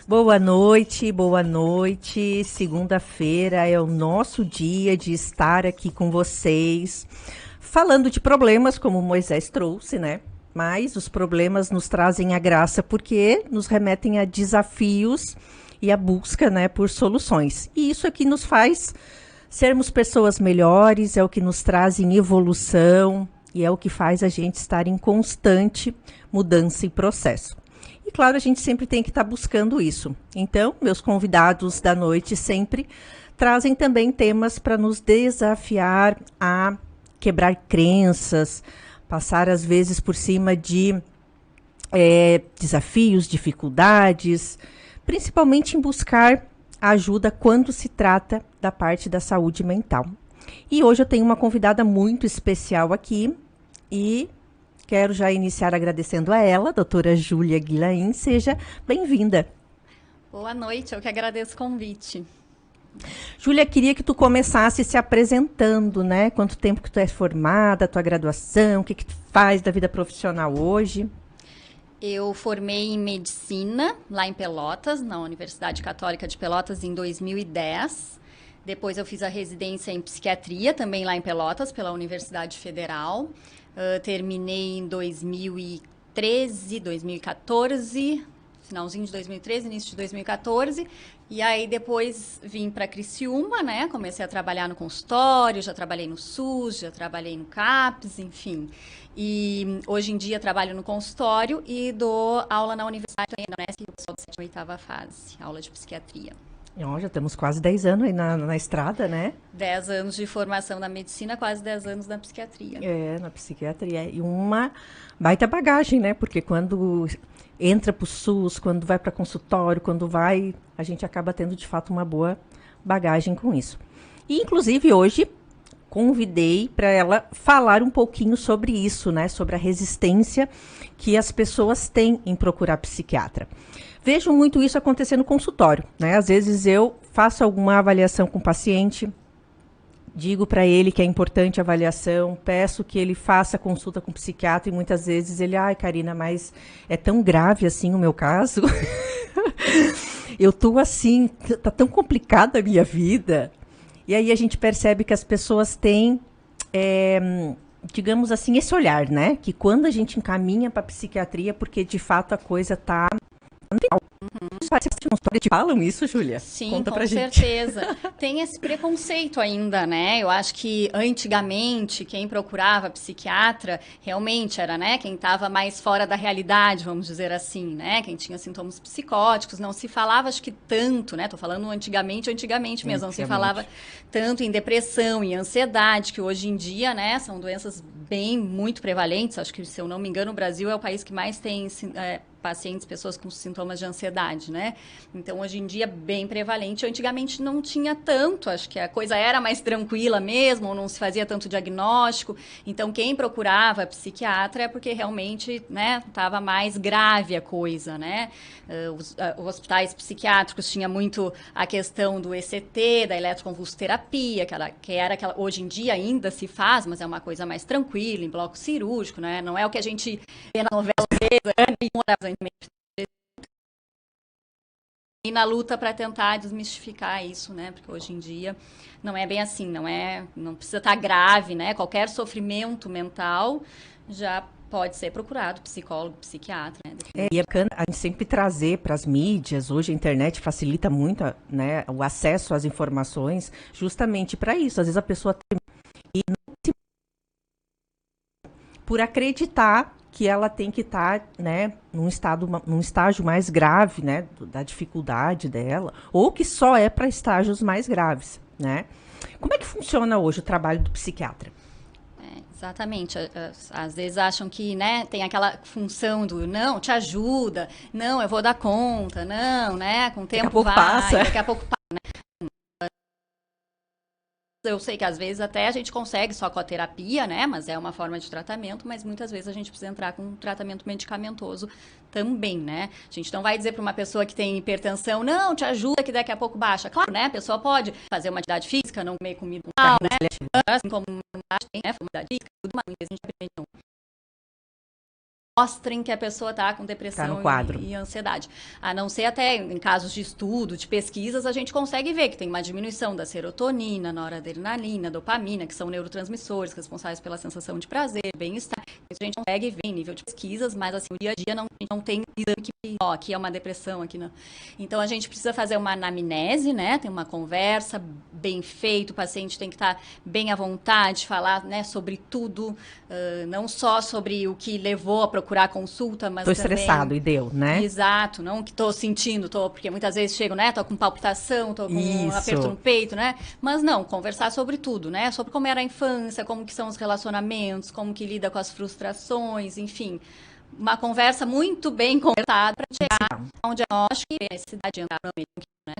Boa noite, boa noite. Segunda-feira é o nosso dia de estar aqui com vocês, falando de problemas, como Moisés trouxe, né? Mas os problemas nos trazem a graça porque nos remetem a desafios e a busca, né, por soluções. E isso aqui nos faz sermos pessoas melhores, é o que nos traz em evolução e é o que faz a gente estar em constante mudança e processo. E claro, a gente sempre tem que estar buscando isso. Então, meus convidados da noite sempre trazem também temas para nos desafiar a quebrar crenças, passar às vezes por cima de desafios, dificuldades, principalmente em buscar ajuda quando se trata da parte da saúde mental. E hoje eu tenho uma convidada muito especial aqui e quero já iniciar agradecendo a ela, doutora Júlia Guillain. Seja bem-vinda. Boa noite, eu que agradeço o convite. Júlia, queria que tu começasse se apresentando, né? Quanto tempo que tu é formada, tua graduação, o que tu faz da vida profissional hoje? Eu formei em medicina lá em Pelotas, na Universidade Católica de Pelotas, em 2010. Depois eu fiz a residência em psiquiatria, também lá em Pelotas, pela Universidade Federal. Terminei em 2013, 2014, finalzinho de 2013, início de 2014. E aí depois vim para Criciúma, né? Comecei a trabalhar no consultório, já trabalhei no SUS, já trabalhei no CAPS, enfim. E hoje em dia trabalho no consultório e dou aula na universidade ainda, né? O pessoal da 7ª e 8ª fase, aula de psiquiatria. Já temos quase 10 anos aí na estrada, né? 10 anos de formação na medicina, quase 10 anos na psiquiatria. Na psiquiatria. E uma baita bagagem, né? Porque quando entra para o SUS, quando vai para consultório, a gente acaba tendo de fato uma boa bagagem com isso. E inclusive hoje convidei para ela falar um pouquinho sobre isso, né? Sobre a resistência que as pessoas têm em procurar psiquiatra. Vejo muito isso acontecer no consultório, né? Às vezes eu faço alguma avaliação com o paciente, digo para ele que é importante a avaliação, peço que ele faça consulta com o psiquiatra e muitas vezes ele, Karina, mas é tão grave assim o meu caso? Eu tô assim, tá tão complicada a minha vida. E aí a gente percebe que as pessoas têm, digamos assim, esse olhar, né? Que quando a gente encaminha para psiquiatria, porque de fato a coisa tá... Parece que não te falam isso, Júlia? Sim, conta com certeza. Tem esse preconceito ainda, né? Eu acho que antigamente quem procurava psiquiatra realmente era, né? Quem estava mais fora da realidade, vamos dizer assim, né? Quem tinha sintomas psicóticos, não se falava, acho que tanto, né? Tô falando antigamente mesmo, não se falava tanto em depressão e ansiedade, que hoje em dia, né? São doenças muito prevalentes. Acho que, se eu não me engano, o Brasil é o país que mais tem pacientes, pessoas com sintomas de ansiedade, né? Então, hoje em dia, bem prevalente. Antigamente não tinha tanto, acho que a coisa era mais tranquila mesmo, ou não se fazia tanto diagnóstico. Então, quem procurava psiquiatra é porque realmente, né, estava mais grave a coisa, né? Os hospitais psiquiátricos tinha muito a questão do ECT, da eletroconvulsoterapia, que era aquela, hoje em dia ainda se faz, mas é uma coisa mais tranquila, em bloco cirúrgico, né? Não é o que a gente vê na novela e na luta para tentar desmistificar isso, né? Porque hoje em dia não é bem assim, não precisa estar grave, né? Qualquer sofrimento mental já pode ser procurado psicólogo, psiquiatra, né? E é bacana a gente sempre trazer para as mídias. Hoje a internet facilita muito, né, o acesso às informações, justamente para isso. Às vezes a pessoa tem por acreditar que ela tem que estar, né, num estágio mais grave, né, da dificuldade dela, ou que só é para estágios mais graves, né? Como é que funciona hoje o trabalho do psiquiatra? Exatamente. Às vezes acham que, né, tem aquela função do não, te ajuda, não, eu vou dar conta, não, né, com o tempo daqui a pouco passa. Eu sei que às vezes até a gente consegue só com a terapia, né? Mas é uma forma de tratamento, mas muitas vezes a gente precisa entrar com um tratamento medicamentoso também, né? A gente não vai dizer para uma pessoa que tem hipertensão, não, te ajuda que daqui a pouco baixa. Claro, né? A pessoa pode fazer uma atividade física, não comer comida mal, né? Assim como tem, né? Atividade física, tudo mais. A gente aprende mostrem que a pessoa está com depressão no quadro. e ansiedade. A não ser até em casos de estudo, de pesquisas, a gente consegue ver que tem uma diminuição da serotonina, noradrenalina, dopamina, que são neurotransmissores responsáveis pela sensação de prazer, bem-estar. Isso a gente consegue ver em nível de pesquisas, mas assim, no dia a dia a gente não tem exame que, aqui é uma depressão, aqui não. Então a gente precisa fazer uma anamnese, né? Tem uma conversa bem feita, o paciente tem que estar bem à vontade, falar, né, sobre tudo, não só sobre o que levou a procurar consulta, mas tô também... estressado e deu, né? Exato, não que tô sentindo, porque muitas vezes chego, né, tô com palpitação, tô com um aperto no peito, né? Mas não, conversar sobre tudo, né? Sobre como era a infância, como que são os relacionamentos, como que lida com as frustrações, enfim. Uma conversa muito bem conversada para chegar a um diagnóstico e a necessidade de entrar no médico, né?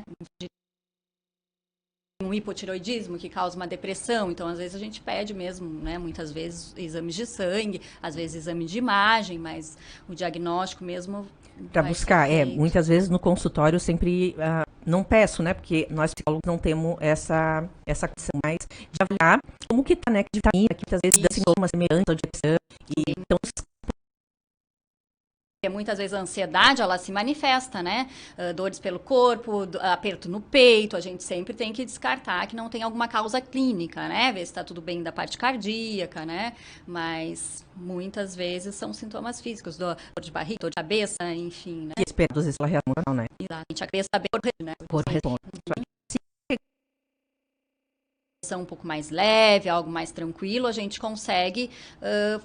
Um hipotireoidismo que causa uma depressão, então às vezes a gente pede mesmo, né, muitas vezes exames de sangue, às vezes exame de imagem, mas o diagnóstico mesmo para buscar, muitas vezes no consultório eu sempre não peço, né, porque nós psicólogos não temos essa condição mais de avaliar como que tá, né, que de vitamina, que muitas vezes dá sintomas semelhantes ao de depressão, e então muitas vezes a ansiedade, ela se manifesta, né? Dores pelo corpo, aperto no peito, a gente sempre tem que descartar que não tem alguma causa clínica, né? Ver se está tudo bem da parte cardíaca, né? Mas muitas vezes são sintomas físicos, dor de barriga, dor de cabeça, enfim, né? E espero às vezes ela reação, né? Exatamente, a cabeça está bem, né? Por responde. Um pouco mais leve, algo mais tranquilo, a gente consegue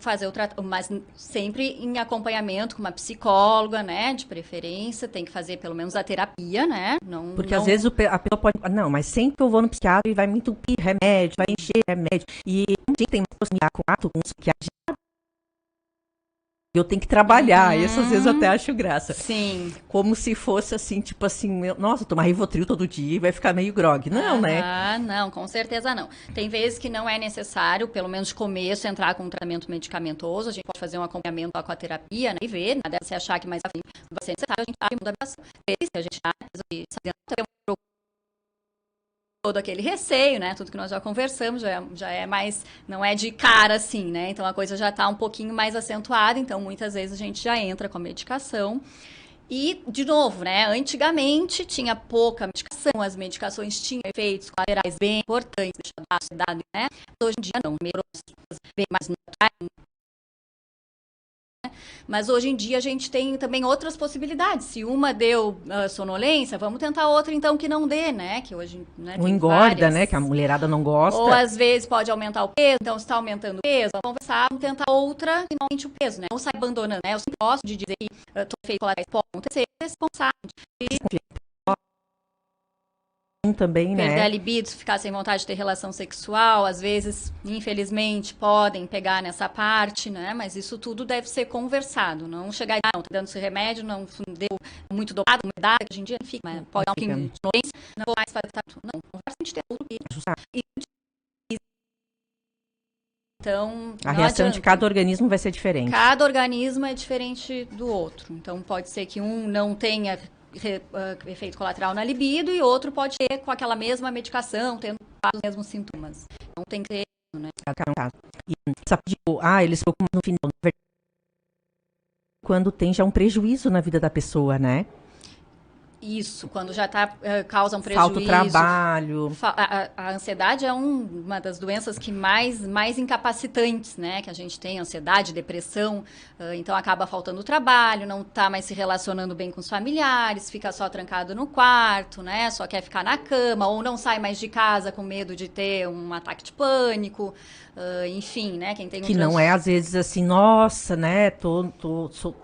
fazer o tratamento, mas sempre em acompanhamento com uma psicóloga, né, de preferência, tem que fazer pelo menos a terapia, né? Porque às vezes a pessoa pode, não, mas sempre eu vou no psiquiatra e vai me entupir remédio, vai encher remédio, e a gente tem uma proximidade com um psiquiatra, eu tenho que trabalhar, e essas vezes eu até acho graça. Sim. Como se fosse assim, tipo assim, nossa, tomar Rivotril todo dia e vai ficar meio grog. Não, né? Ah, não, com certeza não. Tem vezes que não é necessário, pelo menos de começo, entrar com um tratamento medicamentoso. A gente pode fazer um acompanhamento com a terapia, né, e ver, nada se achar que mais à frente vai ser necessário, a gente tá muda a ação. Se a gente tá todo aquele receio, né? Tudo que nós já conversamos, já é mais, não é de cara assim, né? Então a coisa já está um pouquinho mais acentuada, então muitas vezes a gente já entra com a medicação. E, de novo, né? Antigamente tinha pouca medicação, as medicações tinham efeitos colaterais bem importantes, deixado, né? Hoje em dia não, bem mais naturais. Mas hoje em dia a gente tem também outras possibilidades. Se uma deu sonolência, vamos tentar outra então que não dê, né? Que hoje, né, não engorda, várias, né? Que a mulherada não gosta. Ou às vezes pode aumentar o peso, então se está aumentando o peso, vamos conversar, vamos tentar outra que não aumente o peso, né? Não sai abandonando, né? Eu sempre gosto de dizer que todo efeito colaterais pode acontecer, responsável. Também, perder né? a libido, ficar sem vontade de ter relação sexual, às vezes, infelizmente, podem pegar nessa parte, né? Mas isso tudo deve ser conversado, não chegar e não, tá dando esse remédio, não deu muito dopado, umidade, hoje em dia, enfim, mas pode dar um pouquinho de doença, não vou mais fazer, não, conversa, a gente tem tudo e então, a reação de cada organismo vai ser diferente. Cada organismo é diferente do outro, então pode ser que um não tenha efeito colateral na libido e outro pode ter com aquela mesma medicação, tendo os mesmos sintomas. Então tem que ter, né? E sabe, eles se preocupam no final, quando tem já um prejuízo na vida da pessoa, né? Isso, quando já causa um prejuízo. Falta o trabalho. A ansiedade é uma das doenças que mais incapacitantes, né? Que a gente tem, ansiedade, depressão. Então, acaba faltando o trabalho, não está mais se relacionando bem com os familiares, fica só trancado no quarto, né? Só quer ficar na cama, ou não sai mais de casa com medo de ter um ataque de pânico. Enfim, né? Quem tem que não é, às vezes, assim, nossa, né?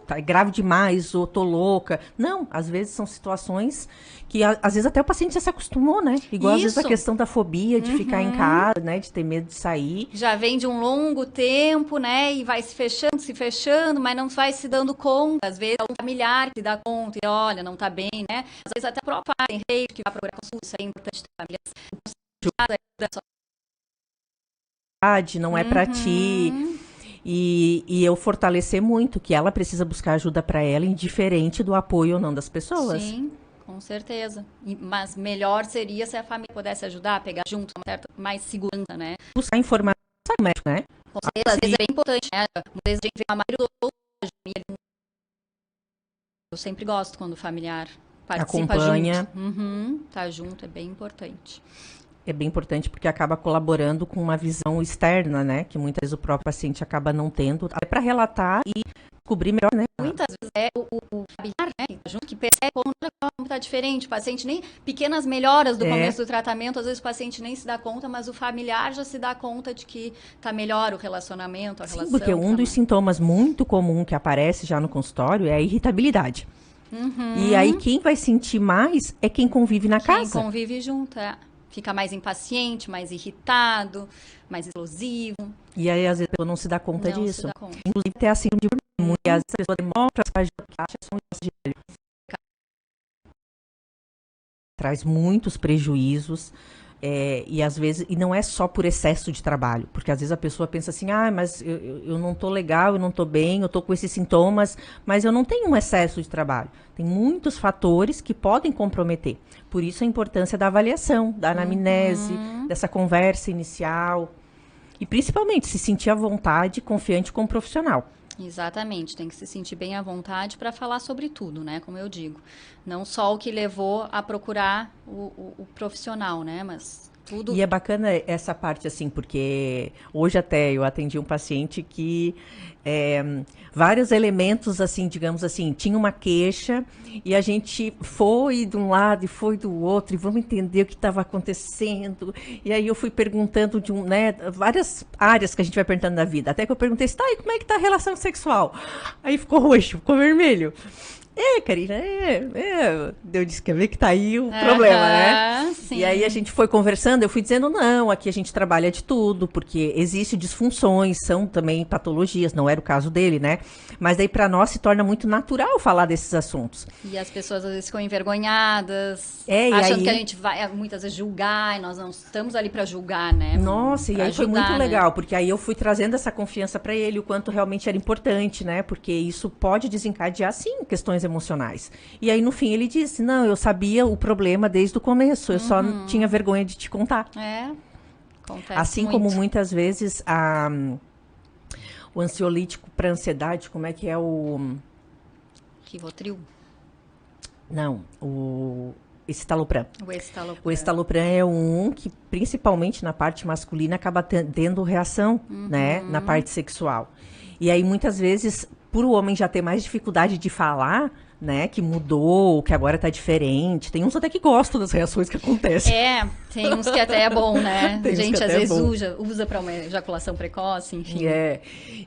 Tá grave demais, ou tô louca. Não, às vezes são situações que, às vezes, até o paciente já se acostumou, né? Igual, às vezes, a questão da fobia, de ficar em casa, né? De ter medo de sair. Já vem de um longo tempo, né? E vai se fechando, mas não vai se dando conta. Às vezes, é o familiar que dá conta e olha, não tá bem, né? Às vezes, até o próprio pai tem rei que vai procurar consulta, isso é importante ter famílias. Não é para ti. E eu fortalecer muito que ela precisa buscar ajuda para ela, indiferente do apoio ou não das pessoas. Sim, com certeza. Mas melhor seria se a família pudesse ajudar, pegar junto, uma certa mais segurança, né? Buscar informação do médico, né? Com certeza, às vezes é bem importante, né? Às vezes a gente vê a maioria dos Eu sempre gosto quando o familiar participa Acompanha. junto. Tá junto, é bem importante. É bem importante porque acaba colaborando com uma visão externa, né? Que muitas vezes o próprio paciente acaba não tendo, até para relatar e descobrir melhor, né? Muitas vezes é o familiar, né, que tá junto, que percebe como está diferente. O paciente nem... Pequenas melhoras do começo do tratamento, às vezes o paciente nem se dá conta, mas o familiar já se dá conta de que tá melhor o relacionamento, a relação. Sim, porque um dos sintomas muito comum que aparece já no consultório é a irritabilidade. E aí quem vai sentir mais é quem convive na casa. Quem convive junto, fica mais impaciente, mais irritado, mais explosivo. E aí, às vezes, a pessoa não se dá conta Não disso. se dá conta. Inclusive, tem a síndrome de Burnout. E às vezes a pessoa demora para achar que são de velho. Traz muitos prejuízos. E às vezes, e não é só por excesso de trabalho, porque às vezes a pessoa pensa assim, mas eu não tô legal, eu não tô bem, eu tô com esses sintomas, mas eu não tenho um excesso de trabalho. Tem muitos fatores que podem comprometer. Por isso a importância da avaliação, da anamnese, dessa conversa inicial. E principalmente se sentir à vontade, confiante com o profissional. Exatamente, tem que se sentir bem à vontade para falar sobre tudo, né? Como eu digo. Não só o que levou a procurar o profissional, né? Mas tudo. E é bacana essa parte, assim, porque hoje até eu atendi um paciente que vários elementos, assim, digamos assim, tinha uma queixa e a gente foi de um lado e foi do outro e vamos entender o que estava acontecendo. E aí eu fui perguntando várias áreas que a gente vai perguntando na vida. Até que eu perguntei, e como é que tá a relação sexual? Aí ficou roxo, ficou vermelho. Karina, eu disse que ver que tá aí o problema, né? Sim. E aí a gente foi conversando, eu fui dizendo, não, aqui a gente trabalha de tudo, porque existem disfunções, são também patologias, não era o caso dele, né? Mas daí para nós se torna muito natural falar desses assuntos. E as pessoas às vezes ficam envergonhadas, e achando aí... que a gente vai muitas vezes julgar, e nós não estamos ali para julgar, né? Nossa, e aí foi muito legal, né? porque aí eu fui trazendo essa confiança para ele, o quanto realmente era importante, né? Porque isso pode desencadear, sim, questões emocionais. E aí, no fim, ele disse, não, eu sabia o problema desde o começo, eu só tinha vergonha de te contar. Acontece assim muito. como muitas vezes o ansiolítico para ansiedade, como é que é o... Rivotril? Não, o escitalopram. O escitalopram é um que, principalmente na parte masculina, acaba tendo reação, né, na parte sexual. E aí, muitas vezes, por o homem já ter mais dificuldade de falar, né, que mudou, que agora tá diferente. Tem uns até que gostam das reações que acontecem. Tem uns que até é bom, né? Tem gente às vezes usa para uma ejaculação precoce, enfim.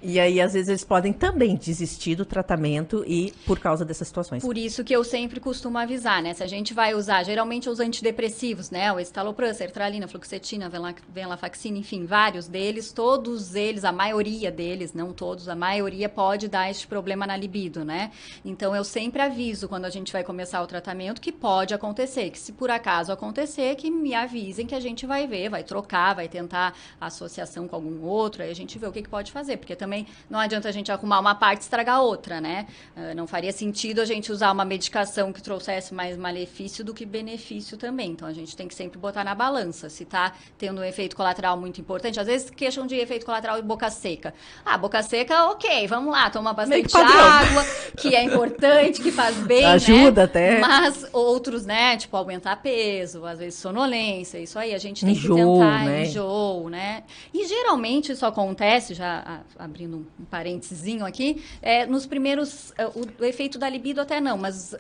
E aí, às vezes, eles podem também desistir do tratamento e por causa dessas situações. Por isso que eu sempre costumo avisar, né? Se a gente vai usar, geralmente, os antidepressivos, né? O escitalopram, sertralina, fluoxetina, venlafaxina, enfim, vários deles, todos eles, a maioria deles, não todos, a maioria pode dar este problema na libido, né? Então, eu sempre aviso quando a gente vai começar o tratamento que pode acontecer, que se por acaso acontecer, que me avisem que a gente vai ver, vai trocar, vai tentar associação com algum outro, aí a gente vê o que pode fazer, porque também não adianta a gente arrumar uma parte e estragar a outra, né? Não faria sentido a gente usar uma medicação que trouxesse mais malefício do que benefício também, então a gente tem que sempre botar na balança, se tá tendo um efeito colateral muito importante, às vezes queixam de efeito colateral de boca seca. Boca seca, ok, vamos lá, toma bastante água, que é importante, que faz bem, ajuda, né? Até. Mas outros, né? Tipo, aumentar peso, às vezes sonolência, isso aí a gente tem enjoo, que tentar, né? enjoo, né? E geralmente isso acontece, já abrindo um parentezinho aqui, nos primeiros, o efeito da libido até não, mas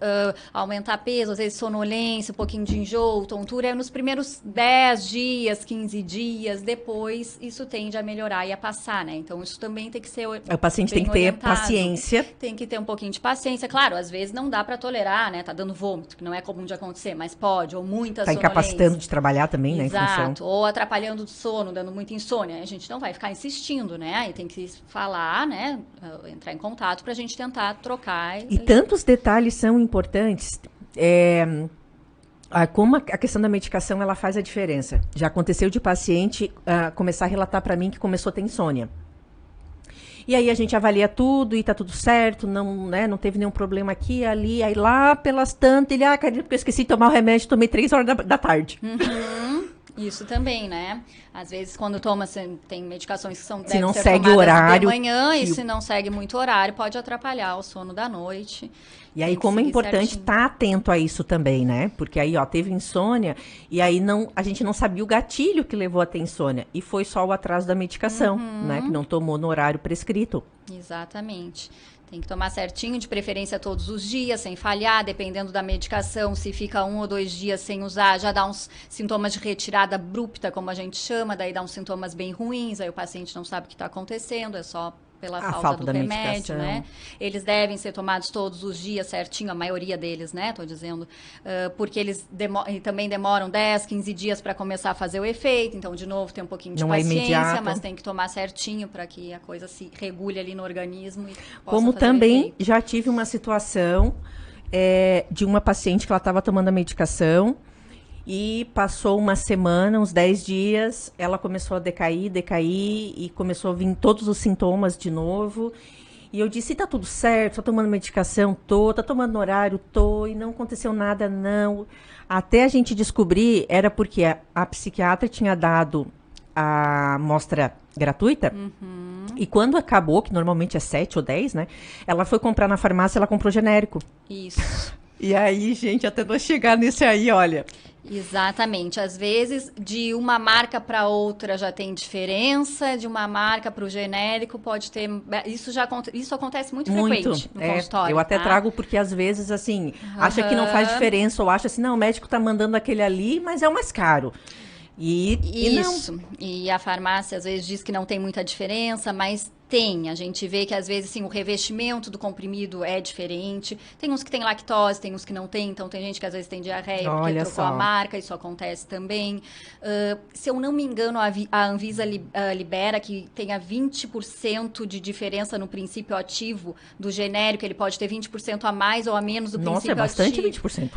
aumentar peso, às vezes sonolência, um pouquinho de enjoo, tontura, nos primeiros 10 dias, 15 dias, depois isso tende a melhorar e a passar, né? Então isso também tem que ser o paciente bem tem que ter orientado. paciência. Tem que ter um pouquinho de paciência. Claro, às vezes não dá para tolerar, né? Tá dando vômito, que não é comum de acontecer, mas pode, ou muita Tá sonolência. incapacitando de trabalhar também, né, em função. Exato, ou atrapalhando o sono, dando muita insônia. A gente não vai ficar insistindo, né? Aí tem que falar, né? Entrar em contato pra gente tentar trocar. E tantos detalhes são importantes. Como a questão da medicação, ela faz a diferença. Já aconteceu de paciente começar a relatar para mim que começou a ter insônia. E aí a gente avalia tudo e tá tudo certo, não teve nenhum problema aqui, ali, aí lá pelas tantas, ele, Karina, porque eu esqueci de tomar o remédio, tomei 3 horas da tarde. Isso também, né? Às vezes, quando toma, tem medicações que Se não devem ser segue o tomadas horário. de manhã, e se não segue muito horário, pode atrapalhar o sono da noite. E aí, Tem que como é seguir importante certinho. estar atento a isso também, né? Porque aí, ó, teve insônia e aí a gente não sabia o gatilho que levou a ter insônia. E foi só o atraso da medicação, né? Que não tomou no horário prescrito. Exatamente. Tem que tomar certinho, de preferência todos os dias, sem falhar, dependendo da medicação. Se fica 1 ou 2 dias sem usar, já dá uns sintomas de retirada abrupta, como a gente chama, daí dá uns sintomas bem ruins, aí o paciente não sabe o que está acontecendo, é só pela A falta falta do da remédio, medicação. né? Eles devem ser tomados todos os dias certinho, a maioria deles, né? Tô dizendo, porque eles também demoram 10, 15 dias para começar a fazer o efeito, então, de novo, tem um pouquinho de Não é paciência, imediato. mas tem que tomar certinho para que a coisa se regule ali no organismo e possa Como fazer o também efeito. já tive uma situação de uma paciente que ela estava tomando a medicação e passou uma semana, uns 10 dias, ela começou a decair e começou a vir todos os sintomas de novo. E eu disse, tá tudo certo, tá tomando medicação? Tô. Tá tomando no horário? Tô. E não aconteceu nada, não. Até a gente descobrir, era porque a psiquiatra tinha dado a amostra gratuita. E quando acabou, que normalmente é 7 ou 10, né? Ela foi comprar na farmácia, ela comprou genérico. Isso. E aí, gente, até nós chegar nesse aí, olha. Exatamente. Às vezes, de uma marca para outra já tem diferença, de uma marca para o genérico pode ter. Isso acontece muito frequente no consultório. Eu até tá? trago porque às vezes, assim, acha que não faz diferença ou acha assim, não, o médico tá mandando aquele ali, mas é o mais caro. E não. Isso. E a farmácia às vezes diz que não tem muita diferença, mas tem. A gente vê que às vezes sim, o revestimento do comprimido é diferente. Tem uns que tem lactose, tem uns que não tem. Então tem gente que às vezes tem diarreia porque Olha trocou só. a marca, isso acontece também. Se eu não me engano, a Anvisa libera que tenha 20% de diferença no princípio ativo do genérico. Ele pode ter 20% a mais ou a menos do Nossa, princípio é bastante ativo. 20%.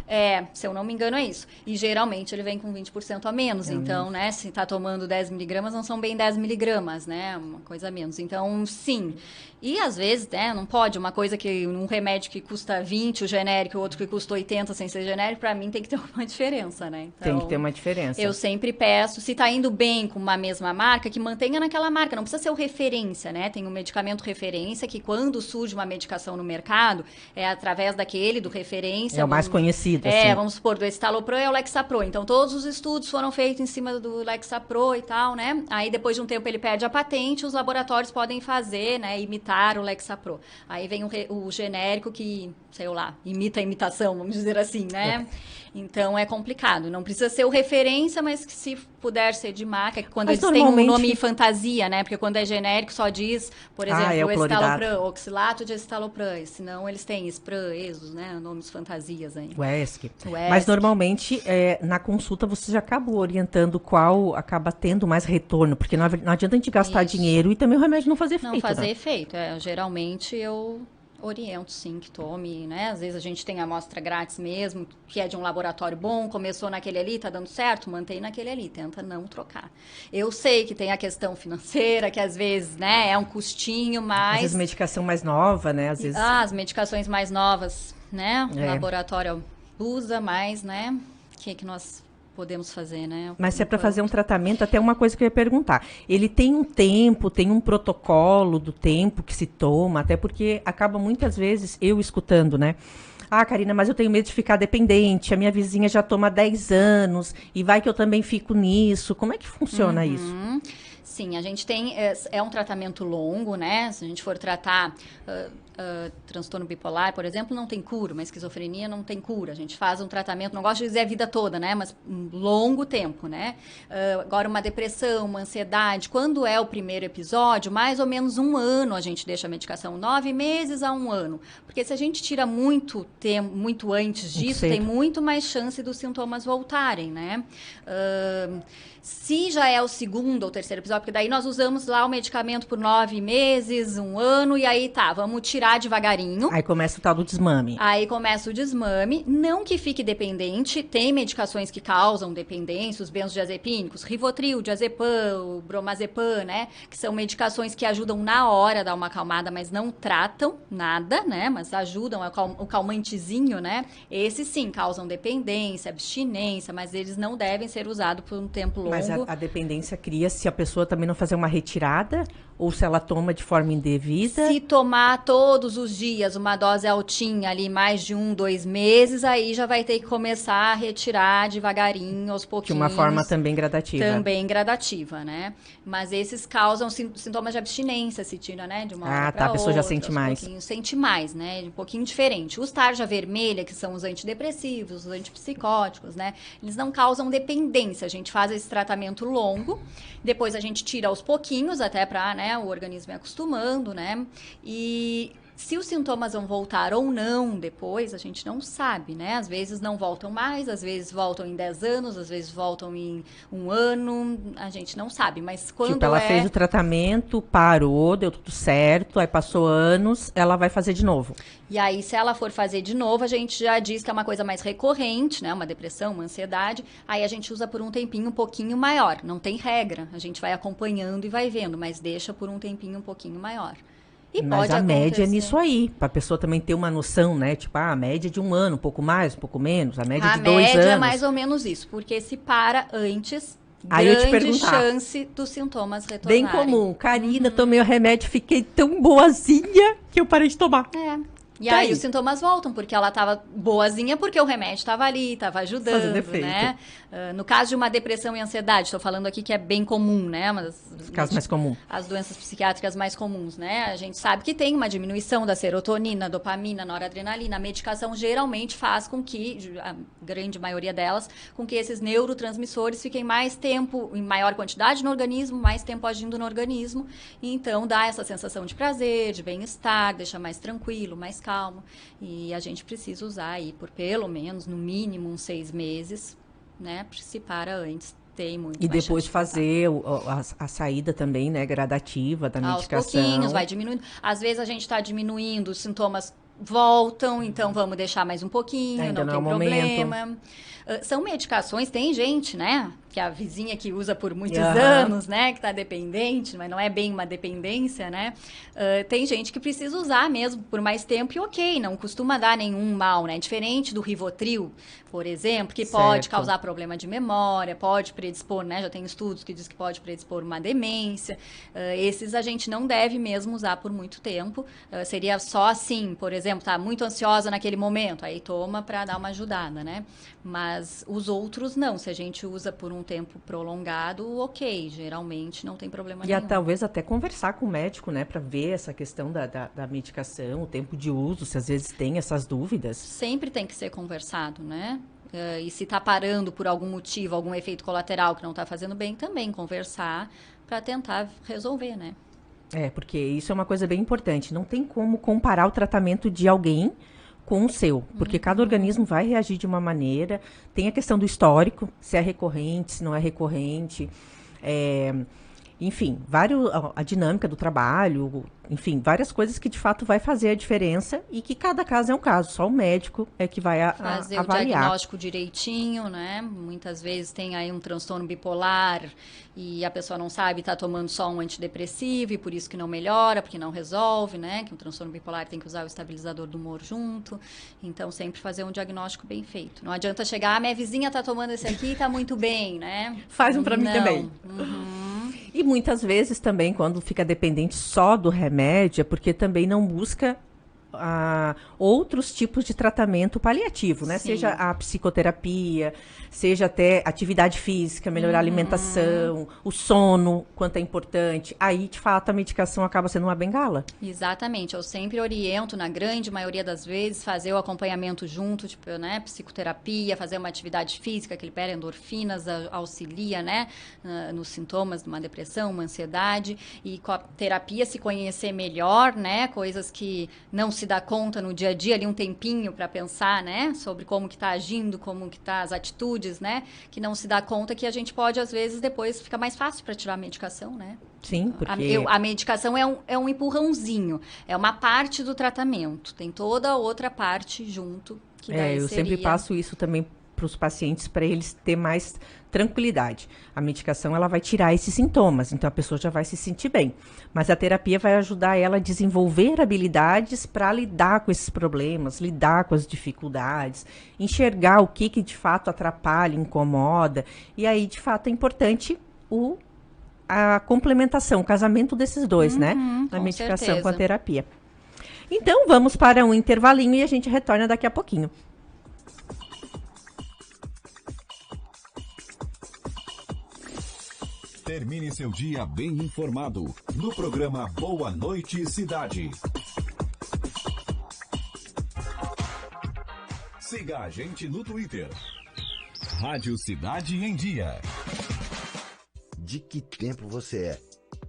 Se eu não me engano, é isso. E geralmente ele vem com 20% a menos. Então, né, se tá tomando 10 miligramas, não são bem 10 miligramas, né? Uma coisa a menos. Então, sim. E às vezes, né, não pode. Uma coisa que um remédio que custa 20, o genérico, o outro que custa 80 sem ser genérico, pra mim tem que ter uma diferença, né? Então, Tem que ter uma diferença. eu sempre peço, se tá indo bem com uma mesma marca, que mantenha naquela marca. Não precisa ser o referência, né? Tem um medicamento referência que quando surge uma medicação no mercado, é através daquele, do referência. É o mais conhecido, assim. Vamos supor, do Estalopram é o Lexapro. Então, todos os estudos foram feitos em cima do Lexapro e tal, né? Aí, depois de um tempo, ele perde a patente, os laboratórios podem fazer, né? Imitar o Lexapro. Aí vem o genérico que, sei lá, imita a imitação, vamos dizer assim, né? Então, é complicado. Não precisa ser o referência, mas que se puder ser de marca, que quando Mas eles têm um normalmente- nome fantasia, né? Porque quando é genérico, só diz, por exemplo, é o o cloridato. Estalopram, oxilato de Estalopram. Senão, eles têm Spran, Exos, né? Nomes fantasias aí. O ESC. O ESC. Mas normalmente, na consulta, você já acaba orientando qual acaba tendo mais retorno, porque não adianta a gente gastar Isso. dinheiro e também o remédio não fazer efeito. Não fazer né? efeito. Geralmente eu oriento, sim, que tome, né? Às vezes a gente tem amostra grátis mesmo, que é de um laboratório bom, começou naquele ali, tá dando certo, mantém naquele ali, tenta não trocar. Eu sei que tem a questão financeira, que às vezes, né, é um custinho, Às mas... vezes medicação mais nova, né? Às vezes. as medicações mais novas, né? O É. laboratório usa mais, né? O que nós podemos fazer, né? Mas se é para Enquanto- fazer um tratamento, até uma coisa que eu ia perguntar. Ele tem um tempo, tem um protocolo do tempo que se toma, até porque acaba muitas vezes eu escutando, né? Ah, Karina, mas eu tenho medo de ficar dependente. A minha vizinha já toma há 10 anos e vai que eu também fico nisso. Como é que funciona isso? Sim, a gente tem, é um tratamento longo, né? Se a gente for tratar transtorno bipolar, por exemplo, não tem cura, mas esquizofrenia não tem cura. A gente faz um tratamento, não gosto de dizer a vida toda, né? Mas um longo tempo, né? Agora, uma depressão, uma ansiedade, quando é o primeiro episódio, mais ou menos 1 ano a gente deixa a medicação, 9 meses a 1 ano. Porque se a gente tira muito tempo, muito antes disso, cedo. tem muito mais chance dos sintomas voltarem, né? Se já é o segundo ou terceiro episódio, porque daí nós usamos lá o medicamento por 9 meses, 1 ano, e aí tá, vamos tirar tirar devagarinho. Aí começa o tal do desmame. Aí começa o desmame, não que fique dependente, tem medicações que causam dependência, os benzodiazepínicos, Rivotril, diazepam, o bromazepam, né, que são medicações que ajudam na hora a dar uma acalmada, mas não tratam nada, né, mas ajudam, o calmantezinho, né, esses sim causam dependência, abstinência, mas eles não devem ser usados por um tempo longo. Mas a dependência cria se a pessoa também não fazer uma retirada ou se ela toma de forma indevida? Se tomar todos os dias uma dose altinha ali, mais de 1, 2 meses, aí já vai ter que começar a retirar devagarinho, aos pouquinhos. De uma forma também gradativa. Também gradativa, né? Mas esses causam sintomas de abstinência, se tira, né? De uma hora pra a pessoa outra, já sente mais. Sente mais, né? Um pouquinho diferente. Os tarja vermelha, que são os antidepressivos, os antipsicóticos, né? Eles não causam dependência. A gente faz esse tratamento longo, depois a gente tira aos pouquinhos, até pra, né, o organismo ir acostumando, né? E se os sintomas vão voltar ou não depois, a gente não sabe, né? Às vezes não voltam mais, às vezes voltam em 10 anos, às vezes voltam em 1 ano, a gente não sabe. Mas quando tipo, ela fez o tratamento, parou, deu tudo certo, aí passou anos, ela vai fazer de novo. E aí, se ela for fazer de novo, a gente já diz que é uma coisa mais recorrente, né? Uma depressão, uma ansiedade. Aí a gente usa por um tempinho um pouquinho maior. Não tem regra, a gente vai acompanhando e vai vendo, mas deixa por um tempinho um pouquinho maior. E mas pode a acontecer. média é nisso aí, para a pessoa também ter uma noção, né? Tipo, a média de 1 ano, um pouco mais, um pouco menos, a média de 2 anos. A média é mais ou menos isso, porque se para antes, aí eu te grande perguntar, chance dos sintomas retornarem. bem comum. Karina, tomei o remédio, fiquei tão boazinha que eu parei de tomar. E aí os sintomas voltam, porque ela estava boazinha, porque o remédio estava ali, estava ajudando, né? No caso de uma depressão e ansiedade, estou falando aqui que é bem comum, né? Os casos mais comuns. As doenças psiquiátricas mais comuns, né? A gente sabe que tem uma diminuição da serotonina, dopamina, noradrenalina. A medicação geralmente faz com que, a grande maioria delas, com que esses neurotransmissores fiquem mais tempo, em maior quantidade no organismo, mais tempo agindo no organismo. E então dá essa sensação de prazer, de bem-estar, deixa mais tranquilo, mais calmo. E a gente precisa usar aí por pelo menos, no mínimo, uns 6 meses, né? Se para antes, tem muito. E depois fazer a saída também, né? Gradativa da medicação. Aos pouquinhos, vai diminuindo. Às vezes a gente está diminuindo, os sintomas voltam, então vamos deixar mais um pouquinho, ainda não tem problema. São medicações, tem gente, né? Que a vizinha que usa por muitos anos, né? Que tá dependente, mas não é bem uma dependência, né? Tem gente que precisa usar mesmo por mais tempo e ok, não costuma dar nenhum mal, né? Diferente do Rivotril, por exemplo, que pode causar problema de memória, pode predispor, né? Já tem estudos que diz que pode predispor uma demência. Esses a gente não deve mesmo usar por muito tempo. Seria só assim, por exemplo, tá muito ansiosa naquele momento, aí toma para dar uma ajudada, né? Mas os outros não, se a gente usa por um tempo prolongado, ok, geralmente não tem problema nenhum. E talvez até conversar com o médico, né, para ver essa questão da medicação, o tempo de uso, se às vezes tem essas dúvidas. Sempre tem que ser conversado, né? E se está parando por algum motivo, algum efeito colateral que não está fazendo bem, também conversar para tentar resolver, né? Porque isso é uma coisa bem importante. Não tem como comparar o tratamento de alguém com o seu, porque cada organismo vai reagir de uma maneira. Tem a questão do histórico, se é recorrente, se não é recorrente, enfim, a dinâmica do trabalho, enfim, várias coisas que de fato vai fazer a diferença e que cada caso é um caso, só o médico é que vai fazer avaliar. O diagnóstico direitinho, né? Muitas vezes tem aí um transtorno bipolar e a pessoa não sabe, está tomando só um antidepressivo e por isso que não melhora, porque não resolve, né? Que um transtorno bipolar tem que usar o estabilizador do humor junto. Então, sempre fazer um diagnóstico bem feito. Não adianta chegar, minha vizinha está tomando esse aqui e está muito bem, né? Faz um para mim também. E muitas vezes também, quando fica dependente só do remédio, é porque também não busca outros tipos de tratamento paliativo, né? Sim. Seja a psicoterapia, seja até atividade física, melhorar a alimentação, o sono, quanto é importante. Aí, de fato, a medicação acaba sendo uma bengala. Exatamente. Eu sempre oriento, na grande maioria das vezes, fazer o acompanhamento junto, tipo, né? Psicoterapia, fazer uma atividade física que libera endorfinas, auxilia, né? Nos sintomas de uma depressão, uma ansiedade. E com a terapia se conhecer melhor, né? Coisas que não se dá conta no dia a dia, ali um tempinho para pensar, né, sobre como que tá agindo, como que tá as atitudes, né, que não se dá conta que a gente pode, às vezes, depois fica mais fácil para tirar a medicação, né. Sim, porque... A medicação é um empurrãozinho, é uma parte do tratamento. Tem toda a outra parte junto. Que daí eu sempre passo isso também para os pacientes, para eles ter mais tranquilidade. A medicação, ela vai tirar esses sintomas, então a pessoa já vai se sentir bem. Mas a terapia vai ajudar ela a desenvolver habilidades para lidar com esses problemas, lidar com as dificuldades, enxergar o que de fato atrapalha, incomoda. E aí, de fato, é importante a complementação, o casamento desses dois, né? A medicação certeza. com a terapia. Então, vamos para um intervalinho e a gente retorna daqui a pouquinho. Termine seu dia bem informado no programa Boa Noite Cidade. Siga a gente no Twitter. Rádio Cidade em Dia. De que tempo você é?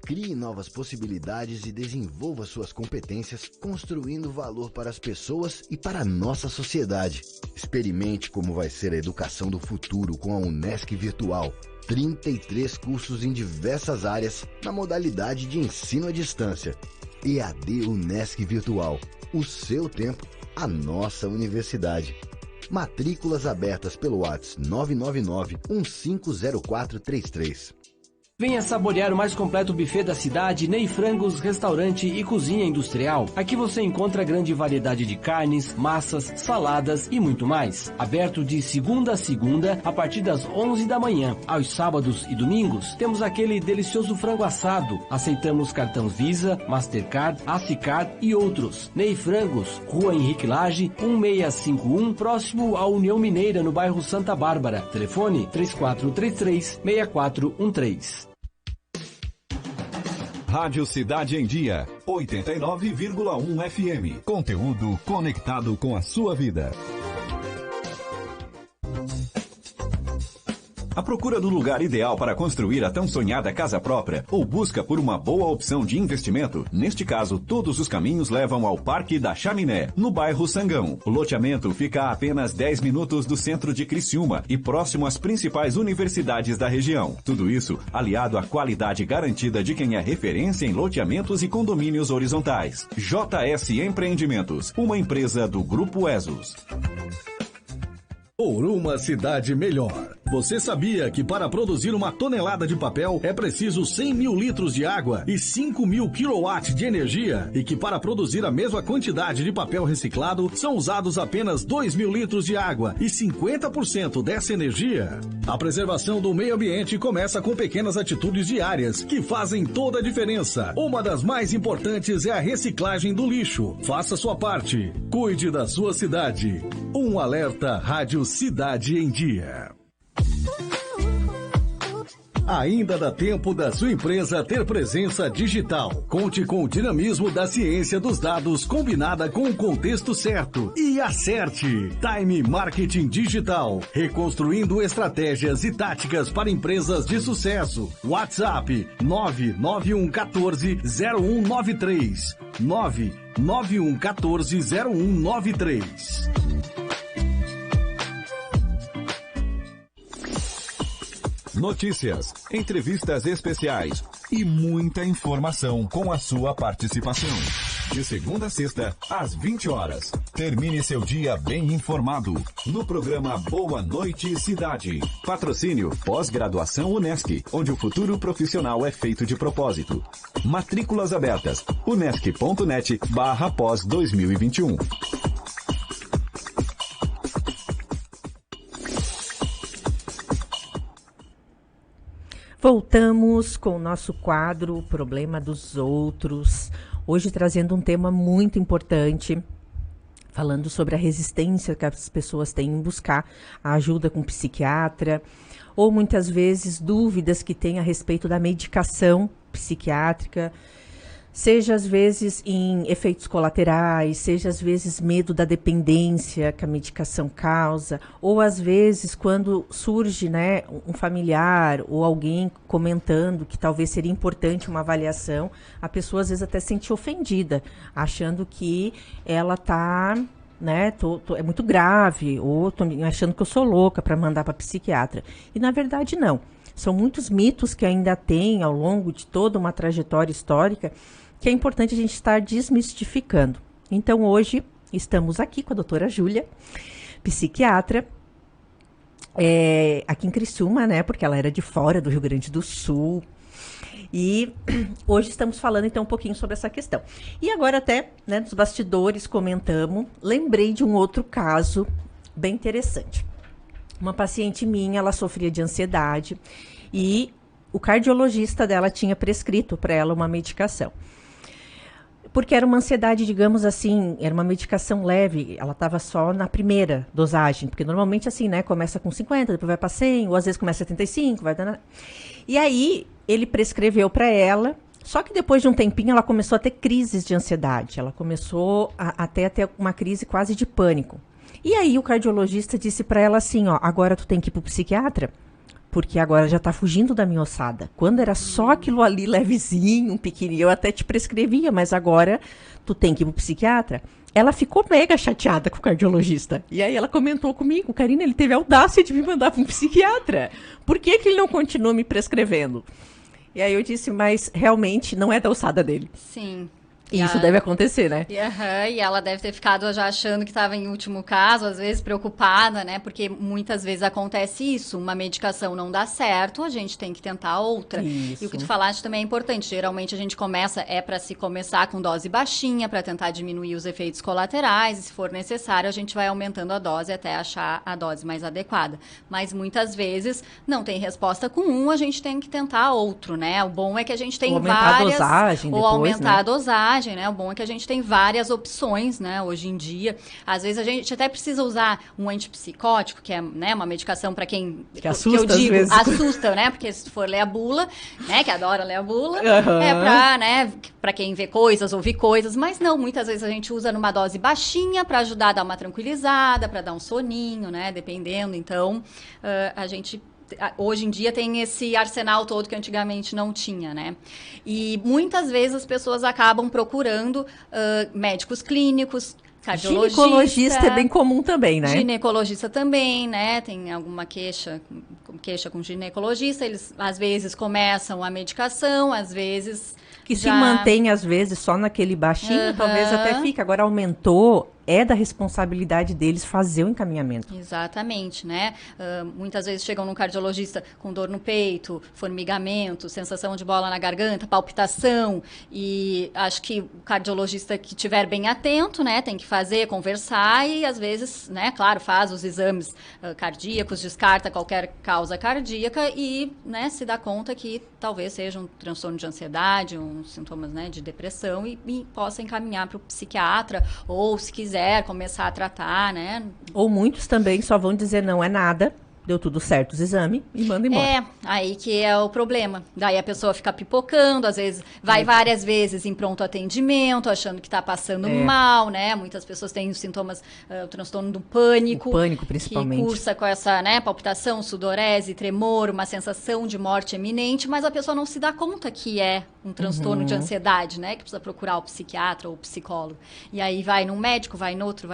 Crie novas possibilidades e desenvolva suas competências, construindo valor para as pessoas e para a nossa sociedade. Experimente como vai ser a educação do futuro com a Unesc Virtual. 33 cursos em diversas áreas na modalidade de ensino à distância. EAD Unesc Virtual. O seu tempo, a nossa universidade. Matrículas abertas pelo WhatsApp 999-150433. Venha saborear o mais completo buffet da cidade, Ney Frangos, restaurante e cozinha industrial. Aqui você encontra grande variedade de carnes, massas, saladas e muito mais. Aberto de segunda a segunda, a partir das 11 da manhã. Aos sábados e domingos, temos aquele delicioso frango assado. Aceitamos cartão Visa, Mastercard, Africard e outros. Ney Frangos, Rua Henrique Lage, 1651, próximo à União Mineira, no bairro Santa Bárbara. Telefone 3433-6413. Rádio Cidade em Dia, 89,1 FM. Conteúdo conectado com a sua vida. À procura do lugar ideal para construir a tão sonhada casa própria ou busca por uma boa opção de investimento? Neste caso, todos os caminhos levam ao Parque da Chaminé, no bairro Sangão. O loteamento fica a apenas 10 minutos do centro de Criciúma e próximo às principais universidades da região. Tudo isso aliado à qualidade garantida de quem é referência em loteamentos e condomínios horizontais. JS Empreendimentos, uma empresa do Grupo ESOS. Por uma cidade melhor. Você sabia que para produzir uma tonelada de papel é preciso 100 mil litros de água e 5 mil quilowatts de energia? E que para produzir a mesma quantidade de papel reciclado são usados apenas 2 mil litros de água e 50% dessa energia? A preservação do meio ambiente começa com pequenas atitudes diárias que fazem toda a diferença. Uma das mais importantes é a reciclagem do lixo. Faça sua parte. Cuide da sua cidade. Um alerta Rádio Cidade em Dia. Ainda dá tempo da sua empresa ter presença digital. Conte com o dinamismo da ciência dos dados combinada com o contexto certo. E acerte! Time Marketing Digital. Reconstruindo estratégias e táticas para empresas de sucesso. WhatsApp 991140193. 991140193. Notícias, entrevistas especiais e muita informação com a sua participação. De segunda a sexta, às 20 horas. Termine seu dia bem informado no programa Boa Noite Cidade. Patrocínio Pós-Graduação Unesc, onde o futuro profissional é feito de propósito. Matrículas abertas. unesc.net/pós 2021. Voltamos com o nosso quadro O Problema dos Outros, hoje trazendo um tema muito importante, falando sobre a resistência que as pessoas têm em buscar a ajuda com psiquiatra, ou muitas vezes dúvidas que têm a respeito da medicação psiquiátrica, seja às vezes em efeitos colaterais, seja às vezes medo da dependência que a medicação causa, ou às vezes quando surge, né, um familiar ou alguém comentando que talvez seria importante uma avaliação, a pessoa às vezes até se sente ofendida, achando que ela está né, é muito grave, ou tô achando que eu sou louca para mandar para psiquiatra. E na verdade não. São muitos mitos que ainda tem ao longo de toda uma trajetória histórica que é importante a gente estar desmistificando. Então hoje estamos aqui com a doutora Júlia, psiquiatra, aqui em Criciúma, né, porque ela era de fora do Rio Grande do Sul. E hoje estamos falando então um pouquinho sobre essa questão. E agora até, né, nos bastidores comentamos, lembrei de um outro caso bem interessante. Uma paciente minha, ela sofria de ansiedade e o cardiologista dela tinha prescrito para ela uma medicação. Porque era uma ansiedade, digamos assim, era uma medicação leve, ela estava só na primeira dosagem, porque normalmente assim, né, começa com 50, depois vai para 100, ou às vezes começa 75, vai dando... E aí, ele prescreveu para ela, só que depois de um tempinho ela começou a ter crises de ansiedade, ela começou até a ter uma crise quase de pânico. E aí o cardiologista disse para ela assim, ó, agora tu tem que ir pro psiquiatra, porque agora já tá fugindo da minha ossada. Quando era só aquilo ali levezinho, um pequenininho, eu até te prescrevia, mas agora tu tem que ir pro psiquiatra. Ela ficou mega chateada com o cardiologista. E aí ela comentou comigo, Karina, ele teve a audácia de me mandar para um psiquiatra. Por que que ele não continua me prescrevendo? E aí eu disse, mas realmente não é da ossada dele. Sim. E isso deve acontecer, né? E ela deve ter ficado já achando que estava em último caso, às vezes preocupada, né? Porque muitas vezes acontece isso, uma medicação não dá certo, a gente tem que tentar outra. Isso. E o que tu falaste também é importante, geralmente a gente começa, para se começar com dose baixinha, para tentar diminuir os efeitos colaterais, e se for necessário a gente vai aumentando a dose até achar a dose mais adequada. Mas muitas vezes não tem resposta com um, a gente tem que tentar outro, né? O bom é que a gente tem várias... Ou aumentar a dosagem depois, ou aumentar, né? A dosagem. Né? O bom é que a gente tem várias opções, né? Hoje em dia. Às vezes a gente até precisa usar um antipsicótico, que é, né, uma medicação para quem... Que assusta, que eu digo, às vezes. assusta, né? Porque se tu for ler a bula, né? Que adora ler a bula, é para, né, para quem vê coisas, ouvir coisas, mas não, muitas vezes a gente usa numa dose baixinha para ajudar a dar uma tranquilizada, para dar um soninho, né? Dependendo. Então, a gente... Hoje em dia tem esse arsenal todo que antigamente não tinha, né? E muitas vezes as pessoas acabam procurando médicos clínicos, cardiologista. Ginecologista é bem comum também, né? Ginecologista também, né? Tem alguma queixa com ginecologista. Eles, às vezes, começam a medicação, às vezes... Que se mantém, às vezes, só naquele baixinho, talvez até fique. Agora aumentou, é da responsabilidade deles fazer o encaminhamento. Exatamente, né? Muitas vezes chegam num cardiologista com dor no peito, formigamento, sensação de bola na garganta, palpitação. E acho que o cardiologista que estiver bem atento, né? Tem que fazer, conversar e, às vezes, né? Claro, faz os exames cardíacos, descarta qualquer causa cardíaca e, né? Se dá conta que talvez seja um transtorno de ansiedade, sintomas, né, de depressão e possa encaminhar para o psiquiatra ou, se quiser, começar a tratar, né? Ou muitos também só vão dizer não é nada, deu tudo certo os exames e manda embora. Aí que é o problema. Daí a pessoa fica pipocando, às vezes vai várias vezes em pronto atendimento, achando que está passando mal, né? Muitas pessoas têm os sintomas, o transtorno do pânico. O pânico, principalmente. Que cursa com essa, né, palpitação, sudorese, tremor, uma sensação de morte iminente, mas a pessoa não se dá conta que é um transtorno de ansiedade, né? Que precisa procurar o psiquiatra ou o psicólogo. E aí vai num médico, vai no outro.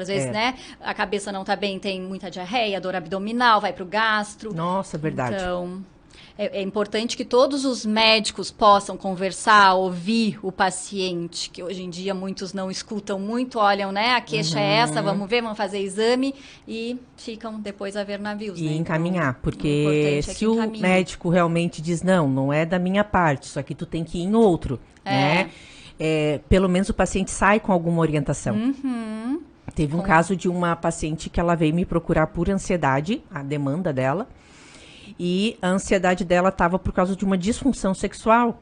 Às vezes, né, a cabeça não está bem, tem muita diarreia, dor abdominal, vai para o gastro. Nossa, verdade. Então, é importante que todos os médicos possam conversar, ouvir o paciente, que hoje em dia muitos não escutam muito, olham, né, a queixa é essa, vamos ver, vamos fazer exame e ficam depois a ver navios. E né? encaminhar, então, porque se o médico realmente diz, não é da minha parte, isso aqui tu tem que ir em outro, né? Pelo menos o paciente sai com alguma orientação. Teve um caso de uma paciente que ela veio me procurar por ansiedade, a demanda dela, e a ansiedade dela estava por causa de uma disfunção sexual.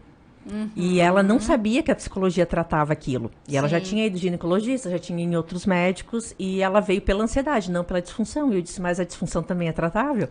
E ela não sabia que a psicologia tratava aquilo. E ela já tinha ido ginecologista, já tinha ido em outros médicos, e ela veio pela ansiedade, não pela disfunção. E eu disse, mas a disfunção também é tratável?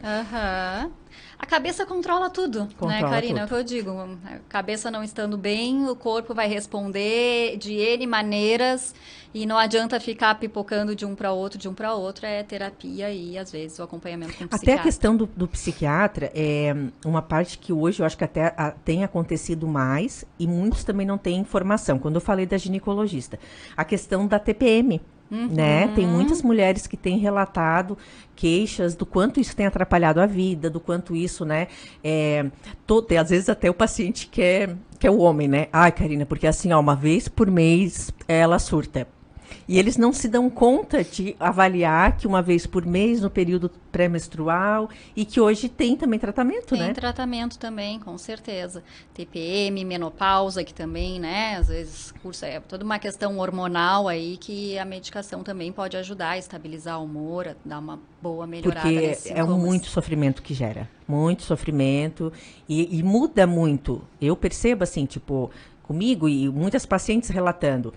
A cabeça controla tudo, né, Karina? É o que eu digo. A cabeça não estando bem, o corpo vai responder de N maneiras e não adianta ficar pipocando de um para outro, é terapia e, às vezes, o acompanhamento com o psiquiatra. Até a questão do psiquiatra é uma parte que hoje eu acho que até tem acontecido mais e muitos também não têm informação. Quando eu falei da ginecologista, a questão da TPM. né? Tem muitas mulheres que têm relatado queixas do quanto isso tem atrapalhado a vida, do quanto isso, né? Às vezes até o paciente quer o homem, né? Ai, Karina, porque assim, ó, uma vez por mês ela surta. E eles não se dão conta de avaliar que uma vez por mês, no período pré-menstrual, e que hoje tem também tratamento, né? Tem tratamento também, com certeza. TPM, menopausa, que também, né? Às vezes cursa, é toda uma questão hormonal aí que a medicação também pode ajudar a estabilizar o humor, a dar uma boa melhorada Porque nesses é sintomas. muito sofrimento que gera. Muito sofrimento. E muda muito. Eu percebo assim, tipo, comigo e muitas pacientes relatando.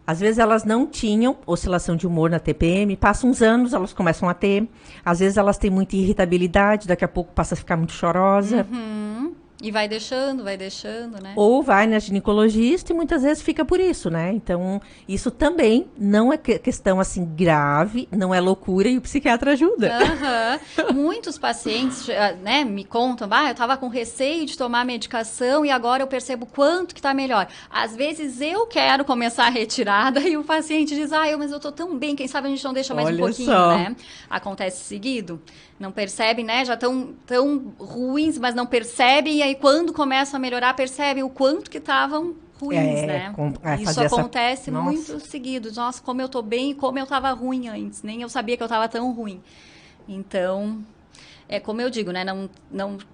Às vezes elas não tinham oscilação de humor na TPM, passam uns anos, elas começam a ter. Às vezes elas têm muita irritabilidade, daqui a pouco passa a ficar muito chorosa. E vai deixando, né? Ou vai na ginecologista e muitas vezes fica por isso, né? Então, isso também não é questão assim grave, não é loucura e o psiquiatra ajuda. Muitos pacientes, né, me contam, eu estava com receio de tomar medicação e agora eu percebo quanto que está melhor. Às vezes eu quero começar a retirada e o paciente diz, mas eu tô tão bem, quem sabe a gente não deixa mais um pouquinho, né? Acontece seguido. Não percebem, né? Já estão tão ruins, mas não percebem. E aí, quando começam a melhorar, percebem o quanto que estavam ruins, né? Isso acontece muito seguido. Nossa, como eu tô bem e como eu estava ruim antes. Nem eu sabia que eu estava tão ruim. Então, é como eu digo, né?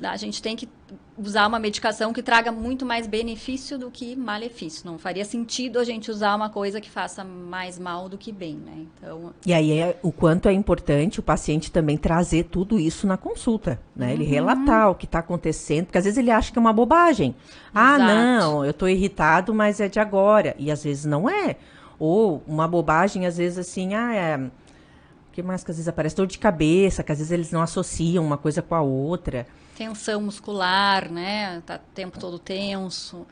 A gente tem que usar uma medicação que traga muito mais benefício do que malefício. Não faria sentido a gente usar uma coisa que faça mais mal do que bem, né? Então... E aí, o quanto é importante o paciente também trazer tudo isso na consulta, né? Ele relatar o que está acontecendo, porque às vezes ele acha que é uma bobagem. Não, eu estou irritado, mas é de agora. E às vezes não é. Ou uma bobagem, às vezes assim, o que mais que às vezes aparece? Dor de cabeça, que às vezes eles não associam uma coisa com a outra. Tensão muscular, né? Tá o tempo todo tenso,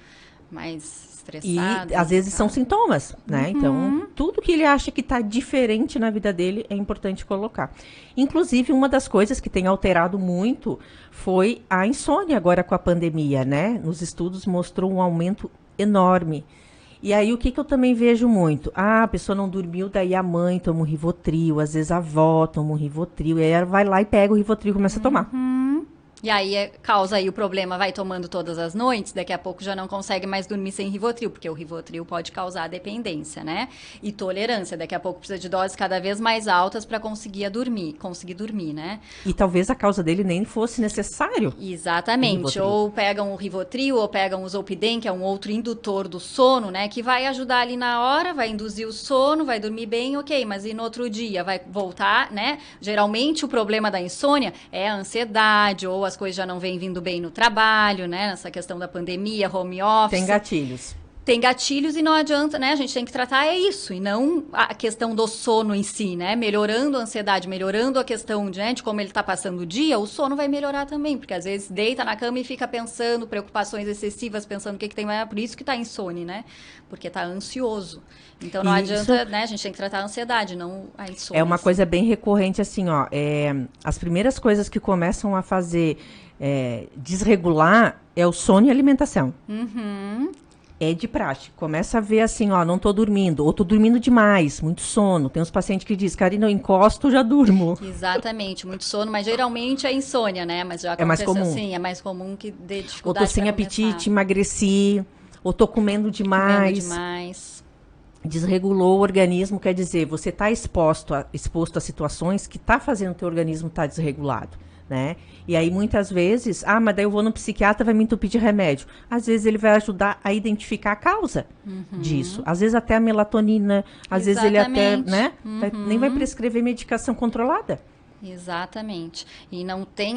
mais estressado. E às vezes são sintomas, né? Então, tudo que ele acha que está diferente na vida dele é importante colocar. Inclusive, uma das coisas que tem alterado muito foi a insônia agora com a pandemia, né? Nos estudos mostrou um aumento enorme. E aí, o que eu também vejo muito? A pessoa não dormiu, daí a mãe toma um Rivotril, às vezes a avó toma um Rivotril, e aí ela vai lá e pega o Rivotril e começa a tomar. E aí causa aí o problema, vai tomando todas as noites, daqui a pouco já não consegue mais dormir sem Rivotril, porque o Rivotril pode causar dependência, né? E tolerância, daqui a pouco precisa de doses cada vez mais altas para conseguir dormir, né? E talvez a causa dele nem fosse necessário. Exatamente, ou pegam o Rivotril, ou pegam o Zolpidem, que é um outro indutor do sono, né? Que vai ajudar ali na hora, vai induzir o sono, vai dormir bem, ok, mas e no outro dia vai voltar, né? Geralmente o problema da insônia é a ansiedade, ou as coisas já não vêm vindo bem no trabalho, né? Nessa questão da pandemia, home office. Tem gatilhos. Tem gatilhos e não adianta, né? A gente tem que tratar isso, e não a questão do sono em si, né? Melhorando a ansiedade, melhorando a questão de como ele está passando o dia, o sono vai melhorar também, porque às vezes deita na cama e fica pensando, preocupações excessivas, pensando o que tem, por isso que está insone, né? Porque está ansioso. Então não adianta, né? A gente tem que tratar a ansiedade, não a insônia. É uma coisa bem recorrente, assim, as primeiras coisas que começam a fazer desregular é o sono e a alimentação. É de praxe. Começa a ver assim, não tô dormindo, ou tô dormindo demais, muito sono. Tem uns pacientes que dizem, Karina, eu encosto, já durmo. Exatamente, muito sono, mas geralmente é insônia, né? Mas já mais comum. Assim, é mais comum que dê dificuldade. Ou tô sem apetite, emagreci, ou tô comendo demais. Desregulou o organismo, quer dizer, você está exposto a situações que tá fazendo o teu organismo estar desregulado. Né? E aí, muitas vezes, mas daí eu vou no psiquiatra, vai me entupir de remédio. Às vezes, ele vai ajudar a identificar a causa disso. Às vezes, até a melatonina. Às vezes, ele até, né? Nem vai prescrever medicação controlada. Exatamente. E não tem,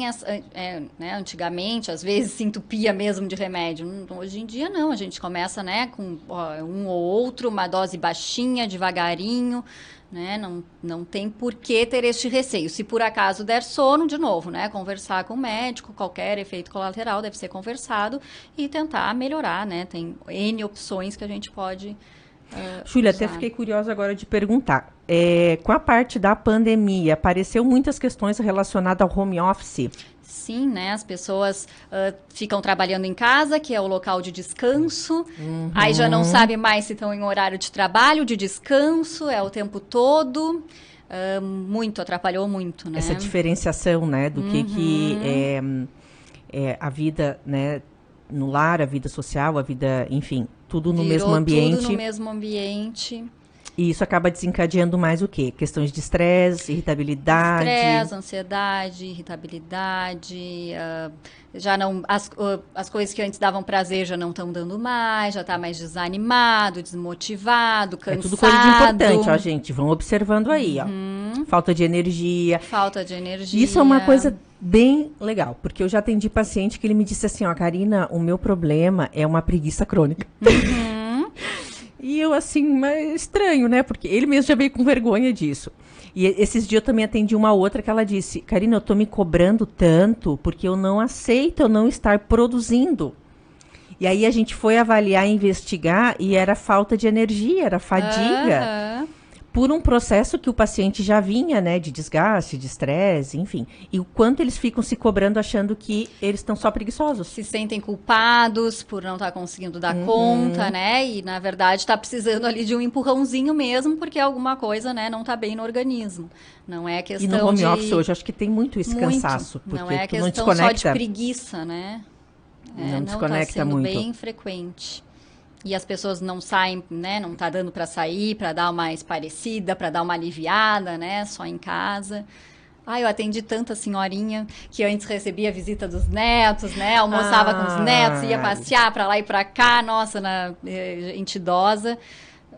né, antigamente, às vezes, se entupia mesmo de remédio. Hoje em dia, não. A gente começa, né, com um ou outro, uma dose baixinha, devagarinho, né? Não tem por que ter este receio. Se por acaso der sono, de novo, né? Conversar com o médico, qualquer efeito colateral deve ser conversado e tentar melhorar, né? Tem N opções que a gente pode Júlia, até fiquei curiosa agora de perguntar. Com a parte da pandemia, apareceu muitas questões relacionadas ao home office? Sim, né? As pessoas ficam trabalhando em casa, que é o local de descanso. Aí já não sabe mais se estão em horário de trabalho, de descanso, é o tempo todo. Atrapalhou muito, né? Essa diferenciação, né? Do que é a vida, né? No lar, a vida social, a vida, enfim, tudo no mesmo ambiente. Tudo no mesmo ambiente. E isso acaba desencadeando mais o quê? Questões de estresse, irritabilidade. Estresse, ansiedade, irritabilidade. Já não, as coisas que antes davam prazer já não estão dando mais, já está mais desanimado, desmotivado, cansado. É tudo coisa de importante, ó, gente. Vão observando aí, ó. Falta de energia. Falta de energia. Isso é uma coisa bem legal, porque eu já atendi paciente que ele me disse assim, ó, Karina, o meu problema é uma preguiça crônica. E eu, assim, mas estranho, né? Porque ele mesmo já veio com vergonha disso. E esses dias eu também atendi uma outra que ela disse, Karina, eu tô me cobrando tanto porque eu não aceito eu não estar produzindo. E aí a gente foi avaliar, investigar, e era falta de energia, era fadiga. Por um processo que o paciente já vinha, né, de desgaste, de estresse, enfim. E o quanto eles ficam se cobrando achando que eles estão só preguiçosos. Se sentem culpados por não estar conseguindo dar conta, né? E, na verdade, está precisando ali de um empurrãozinho mesmo, porque alguma coisa, né, não está bem no organismo. Não é questão de... E no home office hoje, acho que tem muito esse cansaço. Porque não é questão só de preguiça, né? Não desconecta tá sendo muito. Bem frequente. E as pessoas não saem, né? Não tá dando para sair, para dar uma esparecida, para dar uma aliviada, né? Só em casa. Eu atendi tanta senhorinha que antes recebia a visita dos netos, né? Almoçava com os netos, ia passear para lá e para cá. Nossa, gente idosa.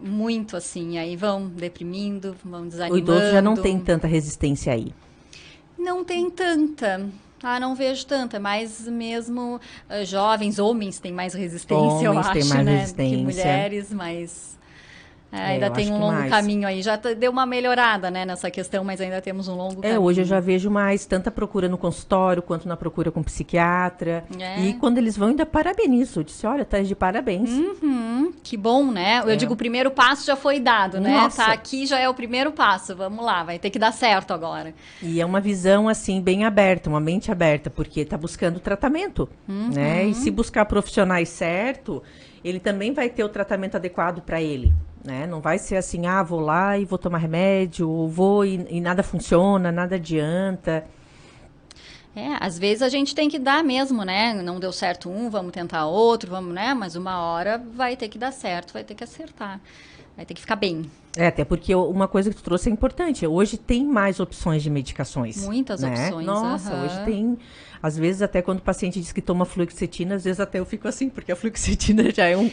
Muito assim. Aí vão deprimindo, vão desanimando. O idoso já não tem tanta resistência aí. Não tem tanta. Não vejo tanta, mas mesmo jovens, homens têm mais resistência, eu acho, têm mais né? resistência. Que mulheres, mas ainda tem um longo caminho aí. Já deu uma melhorada, né, nessa questão, mas ainda temos um longo caminho. Hoje eu já vejo mais tanta procura no consultório, quanto na procura com psiquiatra. E quando eles vão, ainda parabenizo. Eu disse, olha, tá de parabéns. Que bom, né? Eu digo, o primeiro passo já foi dado, né? Nossa. Tá aqui, já é o primeiro passo. Vamos lá, vai ter que dar certo agora. E é uma visão, assim, bem aberta, uma mente aberta, porque tá buscando tratamento, né? E se buscar profissionais certo, ele também vai ter o tratamento adequado para ele, né? Não vai ser assim, vou lá e vou tomar remédio, ou vou e nada funciona, nada adianta. Às vezes a gente tem que dar mesmo, né? Não deu certo vamos tentar outro, vamos, né? Mas uma hora vai ter que dar certo, vai ter que acertar, vai ter que ficar bem. Até porque uma coisa que tu trouxe é importante. Hoje tem mais opções de medicações. Muitas opções. Nossa, hoje tem... Às vezes, até quando o paciente diz que toma fluoxetina, às vezes até eu fico assim, porque a fluoxetina já é um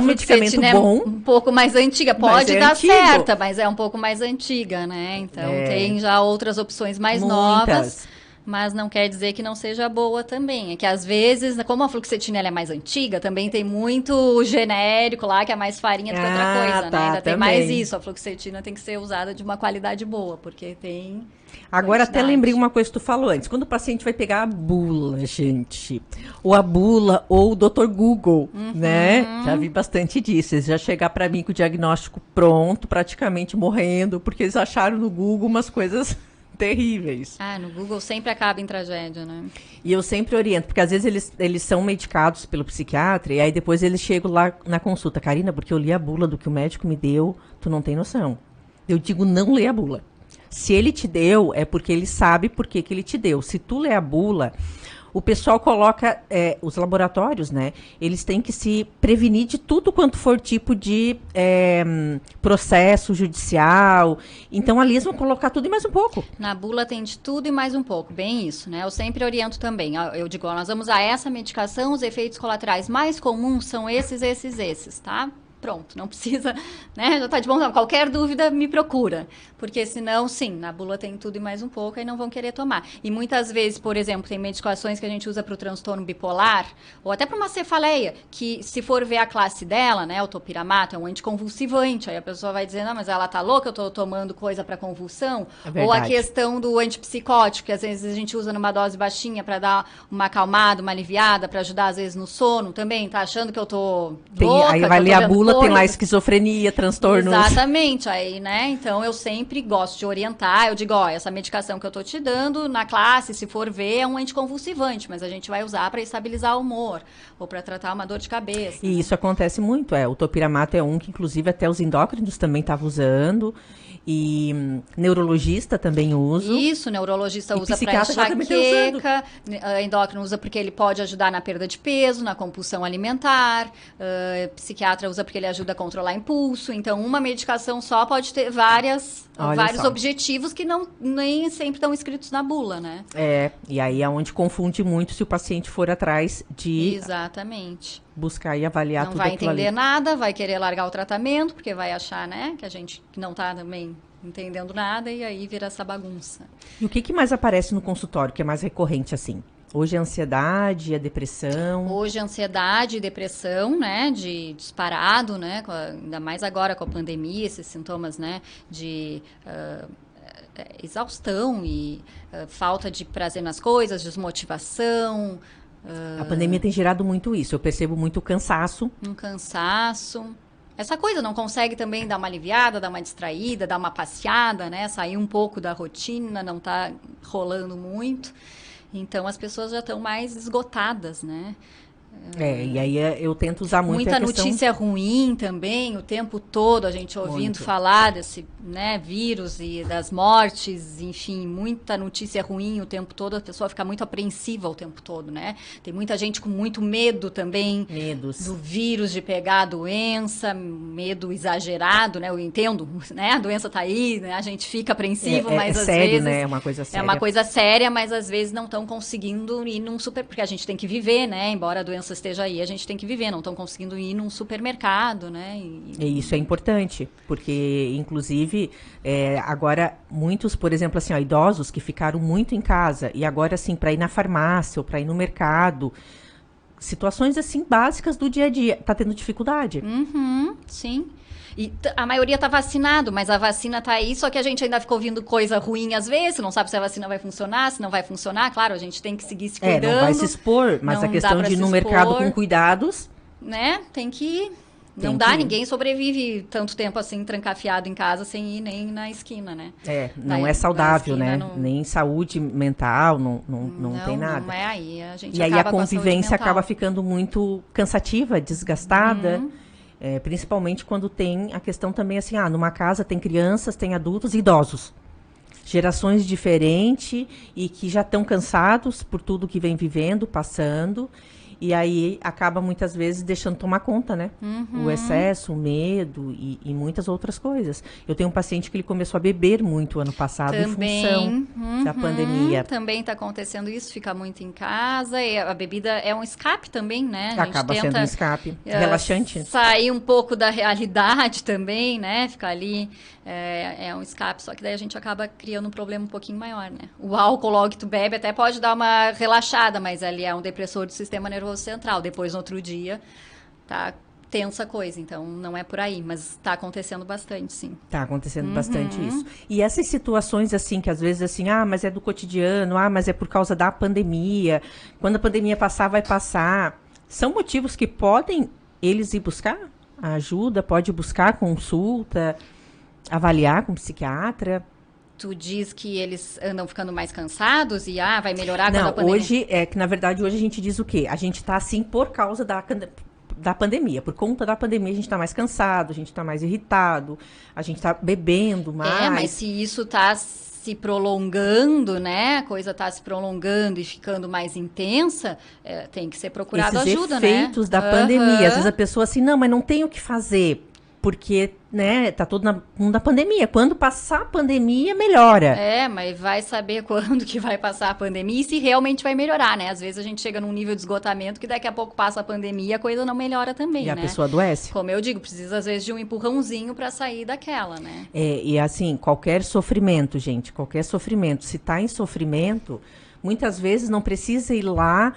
medicamento bom. É um pouco mais antiga, pode dar certa, mas é um pouco mais antiga, né? Então, tem já outras opções mais novas. Mas não quer dizer que não seja boa também. É que às vezes, como a fluoxetina ela é mais antiga, também tem muito genérico lá, que é mais farinha do que outra coisa, né? Ainda tem mais isso. A fluoxetina tem que ser usada de uma qualidade boa, porque tem... Agora até lembrei uma coisa que tu falou antes. Quando o paciente vai pegar a bula, gente, ou a bula, ou o Dr. Google, né? Já vi bastante disso. Eles já chegar para mim com o diagnóstico pronto, praticamente morrendo, porque eles acharam no Google umas coisas... terríveis. No Google sempre acaba em tragédia, né? E eu sempre oriento, porque às vezes eles são medicados pelo psiquiatra, e aí depois eles chegam lá na consulta, Karina, porque eu li a bula do que o médico me deu, tu não tem noção. Eu digo, não lê a bula. Se ele te deu, é porque ele sabe por que ele te deu. Se tu lê a bula, o pessoal coloca, os laboratórios, né? Eles têm que se prevenir de tudo quanto for tipo de processo judicial. Então, ali eles vão colocar tudo e mais um pouco. Na bula tem de tudo e mais um pouco, bem isso, né? Eu sempre oriento também. Eu digo, nós vamos a essa medicação, os efeitos colaterais mais comuns são esses, tá? Pronto, não precisa, né? Já tá de bom tamanho. Qualquer dúvida, me procura. Porque senão, sim, na bula tem tudo e mais um pouco, aí não vão querer tomar. E muitas vezes, por exemplo, tem medicações que a gente usa para o transtorno bipolar, ou até para uma cefaleia, que se for ver a classe dela, né, o topiramato é um anticonvulsivante, aí a pessoa vai dizer, não, mas ela tá louca, eu tô tomando coisa para convulsão. Ou a questão do antipsicótico, que às vezes a gente usa numa dose baixinha para dar uma acalmada, uma aliviada, para ajudar às vezes no sono também, tá achando que eu tô louca, aí vai ler a bula, tem lá esquizofrenia, transtornos. Exatamente, aí, né, então eu sempre gosto de orientar, eu digo, ó, essa medicação que eu tô te dando na classe, se for ver, é um anticonvulsivante, mas a gente vai usar para estabilizar o humor, ou para tratar uma dor de cabeça. E isso acontece muito, o topiramato é um que inclusive até os endócrinos também estavam usando. E neurologista também usa. Isso, neurologista usa para enxaqueca, endócrino usa porque ele pode ajudar na perda de peso, na compulsão alimentar, psiquiatra usa porque ele ajuda a controlar impulso. Então, uma medicação só pode ter vários objetivos que nem sempre estão escritos na bula, né? E aí é onde confunde muito se o paciente for atrás de... Exatamente. Buscar e avaliar tudo aquilo ali. Não vai entender ali. nada, vai querer largar o tratamento, porque vai achar, né, que a gente não está também entendendo nada, e aí vira essa bagunça. E o que mais aparece no consultório, que é mais recorrente, assim? Hoje é a ansiedade, a depressão? Hoje é ansiedade e depressão, né, de disparado, né, ainda mais agora com a pandemia, esses sintomas, né, de... exaustão e falta de prazer nas coisas, desmotivação. A pandemia tem gerado muito isso. Eu percebo muito cansaço. Um cansaço. Essa coisa não consegue também dar uma aliviada, dar uma distraída, dar uma passeada, né? Sair um pouco da rotina, não tá rolando muito. Então as pessoas já estão mais esgotadas, né? E aí eu tento usar muito muita notícia ruim também, o tempo todo a gente ouvindo falar desse, né, vírus e das mortes, enfim, muita notícia ruim o tempo todo, a pessoa fica muito apreensiva o tempo todo, né? Tem muita gente com muito medo também do vírus, de pegar a doença, medo exagerado, né? Eu entendo, né? A doença tá aí, né? A gente fica apreensivo, mas às sério, vezes... né? É uma coisa séria. É uma coisa séria, mas às vezes não estão conseguindo ir num super... Porque a gente tem que viver, né? Embora a doença esteja aí, a gente tem que viver, não estão conseguindo ir num supermercado, né? E isso é importante, porque, inclusive, agora, muitos, por exemplo, assim, idosos que ficaram muito em casa, e agora, assim, para ir na farmácia ou para ir no mercado, situações, assim, básicas do dia a dia, tá tendo dificuldade. Sim. E a maioria tá vacinado, mas a vacina tá aí, só que a gente ainda fica ouvindo coisa ruim às vezes, não sabe se a vacina vai funcionar, se não vai funcionar. Claro, a gente tem que seguir se cuidando. Não vai se expor, mas a questão de ir no mercado com cuidados... Né, tem que... Não dá, ninguém sobrevive tanto tempo assim, trancafiado em casa, sem ir nem na esquina, né? Não é saudável, né? Nem saúde mental, não tem nada. Não é aí, a gente e aí a convivência acaba ficando muito cansativa, desgastada. Principalmente quando tem a questão também assim, numa casa tem crianças, tem adultos e idosos. Gerações diferentes e que já estão cansados por tudo que vem vivendo, passando. E aí acaba muitas vezes deixando tomar conta, né? O excesso, o medo e muitas outras coisas. Eu tenho um paciente que ele começou a beber muito ano passado em função da pandemia. Também está acontecendo isso, fica muito em casa. E a bebida é um escape também, né? A acaba gente sendo um escape relaxante. Sair um pouco da realidade também, né? Ficar ali é um escape, só que daí a gente acaba criando um problema um pouquinho maior, né? O álcool logo que tu bebe até pode dar uma relaxada, mas ali é um depressor do sistema nervoso central. Depois, no outro dia, tá tensa a coisa. Então, não é por aí, mas está acontecendo bastante, sim. Está acontecendo bastante isso. E essas situações, assim, que às vezes, assim, mas é do cotidiano, mas é por causa da pandemia. Quando a pandemia passar, vai passar. São motivos que podem eles ir buscar a ajuda, pode buscar consulta, avaliar com psiquiatra. Tu diz que eles andam ficando mais cansados e vai melhorar quando a pandemia... Hoje, na verdade, hoje a gente diz o quê? A gente tá assim por causa da pandemia. Por conta da pandemia, a gente tá mais cansado, a gente tá mais irritado, a gente tá bebendo mais. Mas se isso tá se prolongando, né? A coisa tá se prolongando e ficando mais intensa, tem que ser procurado ajuda, né? Esses efeitos da pandemia. Às vezes a pessoa assim, não, mas não tem o que fazer. Porque, né, tá todo mundo na pandemia. Quando passar a pandemia, melhora. Mas vai saber quando que vai passar a pandemia e se realmente vai melhorar, né? Às vezes a gente chega num nível de esgotamento que daqui a pouco passa a pandemia e a coisa não melhora também, né? E a pessoa adoece. Como eu digo, precisa às vezes de um empurrãozinho para sair daquela, né? E assim, qualquer sofrimento, gente, qualquer sofrimento. Se tá em sofrimento, muitas vezes não precisa ir lá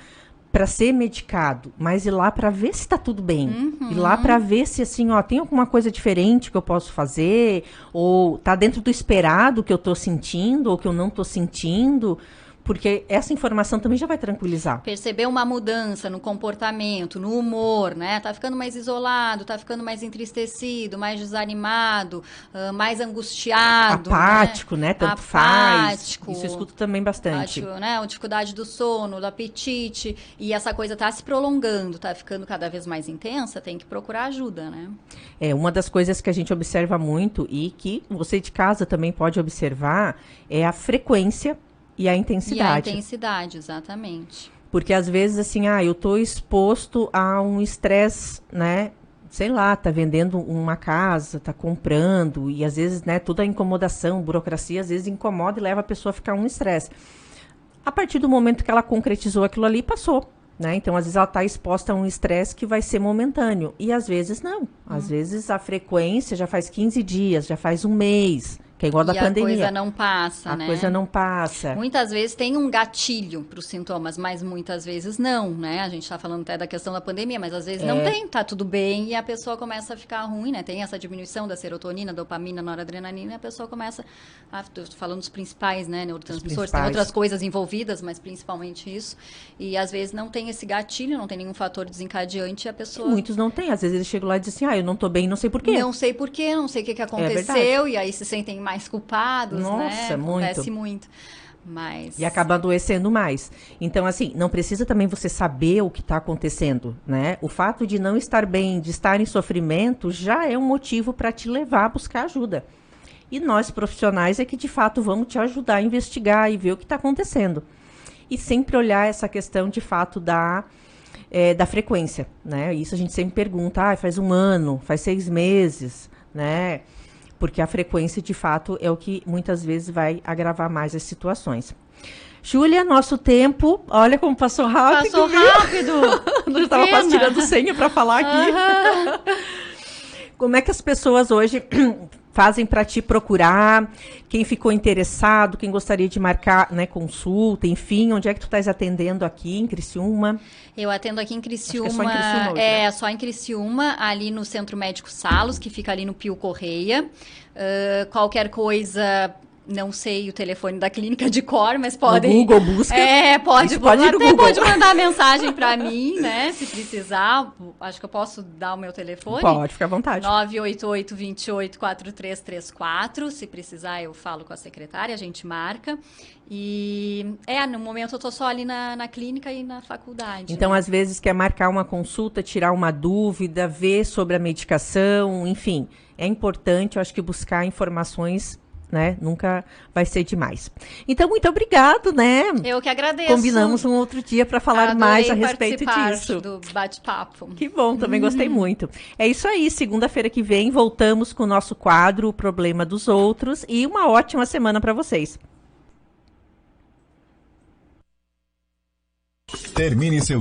para ser medicado, mas ir lá para ver se está tudo bem. Ir lá para ver se, assim, tem alguma coisa diferente que eu posso fazer, ou tá dentro do esperado que eu estou sentindo, ou que eu não estou sentindo, porque essa informação também já vai tranquilizar. Perceber uma mudança no comportamento, no humor, né? Tá ficando mais isolado, tá ficando mais entristecido, mais desanimado, mais angustiado. Apático, né? Tanto Apático. faz. Isso eu escuto também bastante. Apático, né? A dificuldade do sono, do apetite. E essa coisa tá se prolongando, tá ficando cada vez mais intensa, tem que procurar ajuda, né? Uma das coisas que a gente observa muito e que você de casa também pode observar é a frequência e a intensidade. E a intensidade, exatamente. Porque às vezes, assim, eu tô exposto a um estresse, né? Sei lá, tá vendendo uma casa, tá comprando, e às vezes, né, toda a incomodação, burocracia, às vezes incomoda e leva a pessoa a ficar um estresse. A partir do momento que ela concretizou aquilo ali, passou, né? Então, às vezes ela tá exposta a um estresse que vai ser momentâneo. E às vezes não. Às vezes a frequência já faz 15 dias, já faz um mês. Que é igual da pandemia. A coisa não passa, né? A coisa não passa. Muitas vezes tem um gatilho para os sintomas, mas muitas vezes não, né? A gente está falando até da questão da pandemia, mas às vezes não tem, tá tudo bem e a pessoa começa a ficar ruim, né? Tem essa diminuição da serotonina, dopamina, noradrenalina e a pessoa começa tô falando dos principais, né? Neurotransmissores, tem outras coisas envolvidas, mas principalmente isso. E às vezes não tem esse gatilho, não tem nenhum fator desencadeante e a pessoa... Muitos não têm. Às vezes eles chegam lá e dizem assim, eu não tô bem, não sei por quê. Não sei por quê, não sei o que aconteceu e aí se sentem mais culpados, Nossa, né? muito. Acontece muito. Mas... E acaba adoecendo mais. Então, assim, não precisa também você saber o que está acontecendo, né? O fato de não estar bem, de estar em sofrimento, já é um motivo para te levar a buscar ajuda. E nós, profissionais, é que de fato vamos te ajudar a investigar e ver o que está acontecendo. E sempre olhar essa questão, de fato, da frequência, né? Isso a gente sempre pergunta, faz 1 ano, faz 6 meses, né? Porque a frequência, de fato, é o que muitas vezes vai agravar mais as situações. Júlia, nosso tempo, olha como passou rápido. Passou rápido! Eu estava quase tirando senha para falar aqui. Como é que as pessoas hoje fazem para te procurar? Quem ficou interessado, quem gostaria de marcar, né, consulta, enfim, onde é que tu estás atendendo aqui em Criciúma? Eu atendo aqui em Criciúma. Acho que é só em Criciúma hoje, né? Só em Criciúma, ali no Centro Médico Salos, que fica ali no Pio Correia. Qualquer coisa... Não sei o telefone da clínica de cor, mas podem... No Google, busca. Pode ir no Google. Pode mandar mensagem para mim, né? Se precisar. Acho que eu posso dar o meu telefone. Pode, fica à vontade. 988-28-4334. Se precisar, eu falo com a secretária, a gente marca. E, no momento, eu tô só ali na clínica e na faculdade. Então, às vezes, quer marcar uma consulta, tirar uma dúvida, ver sobre a medicação, enfim. É importante, eu acho que buscar informações... né? Nunca vai ser demais. Então, muito obrigado, né? Eu que agradeço. Combinamos um outro dia para falar mais a respeito disso. Do bate-papo. Que bom, também gostei muito. É isso aí, segunda-feira que vem voltamos com o nosso quadro O Problema dos Outros e uma ótima semana para vocês. Termine seu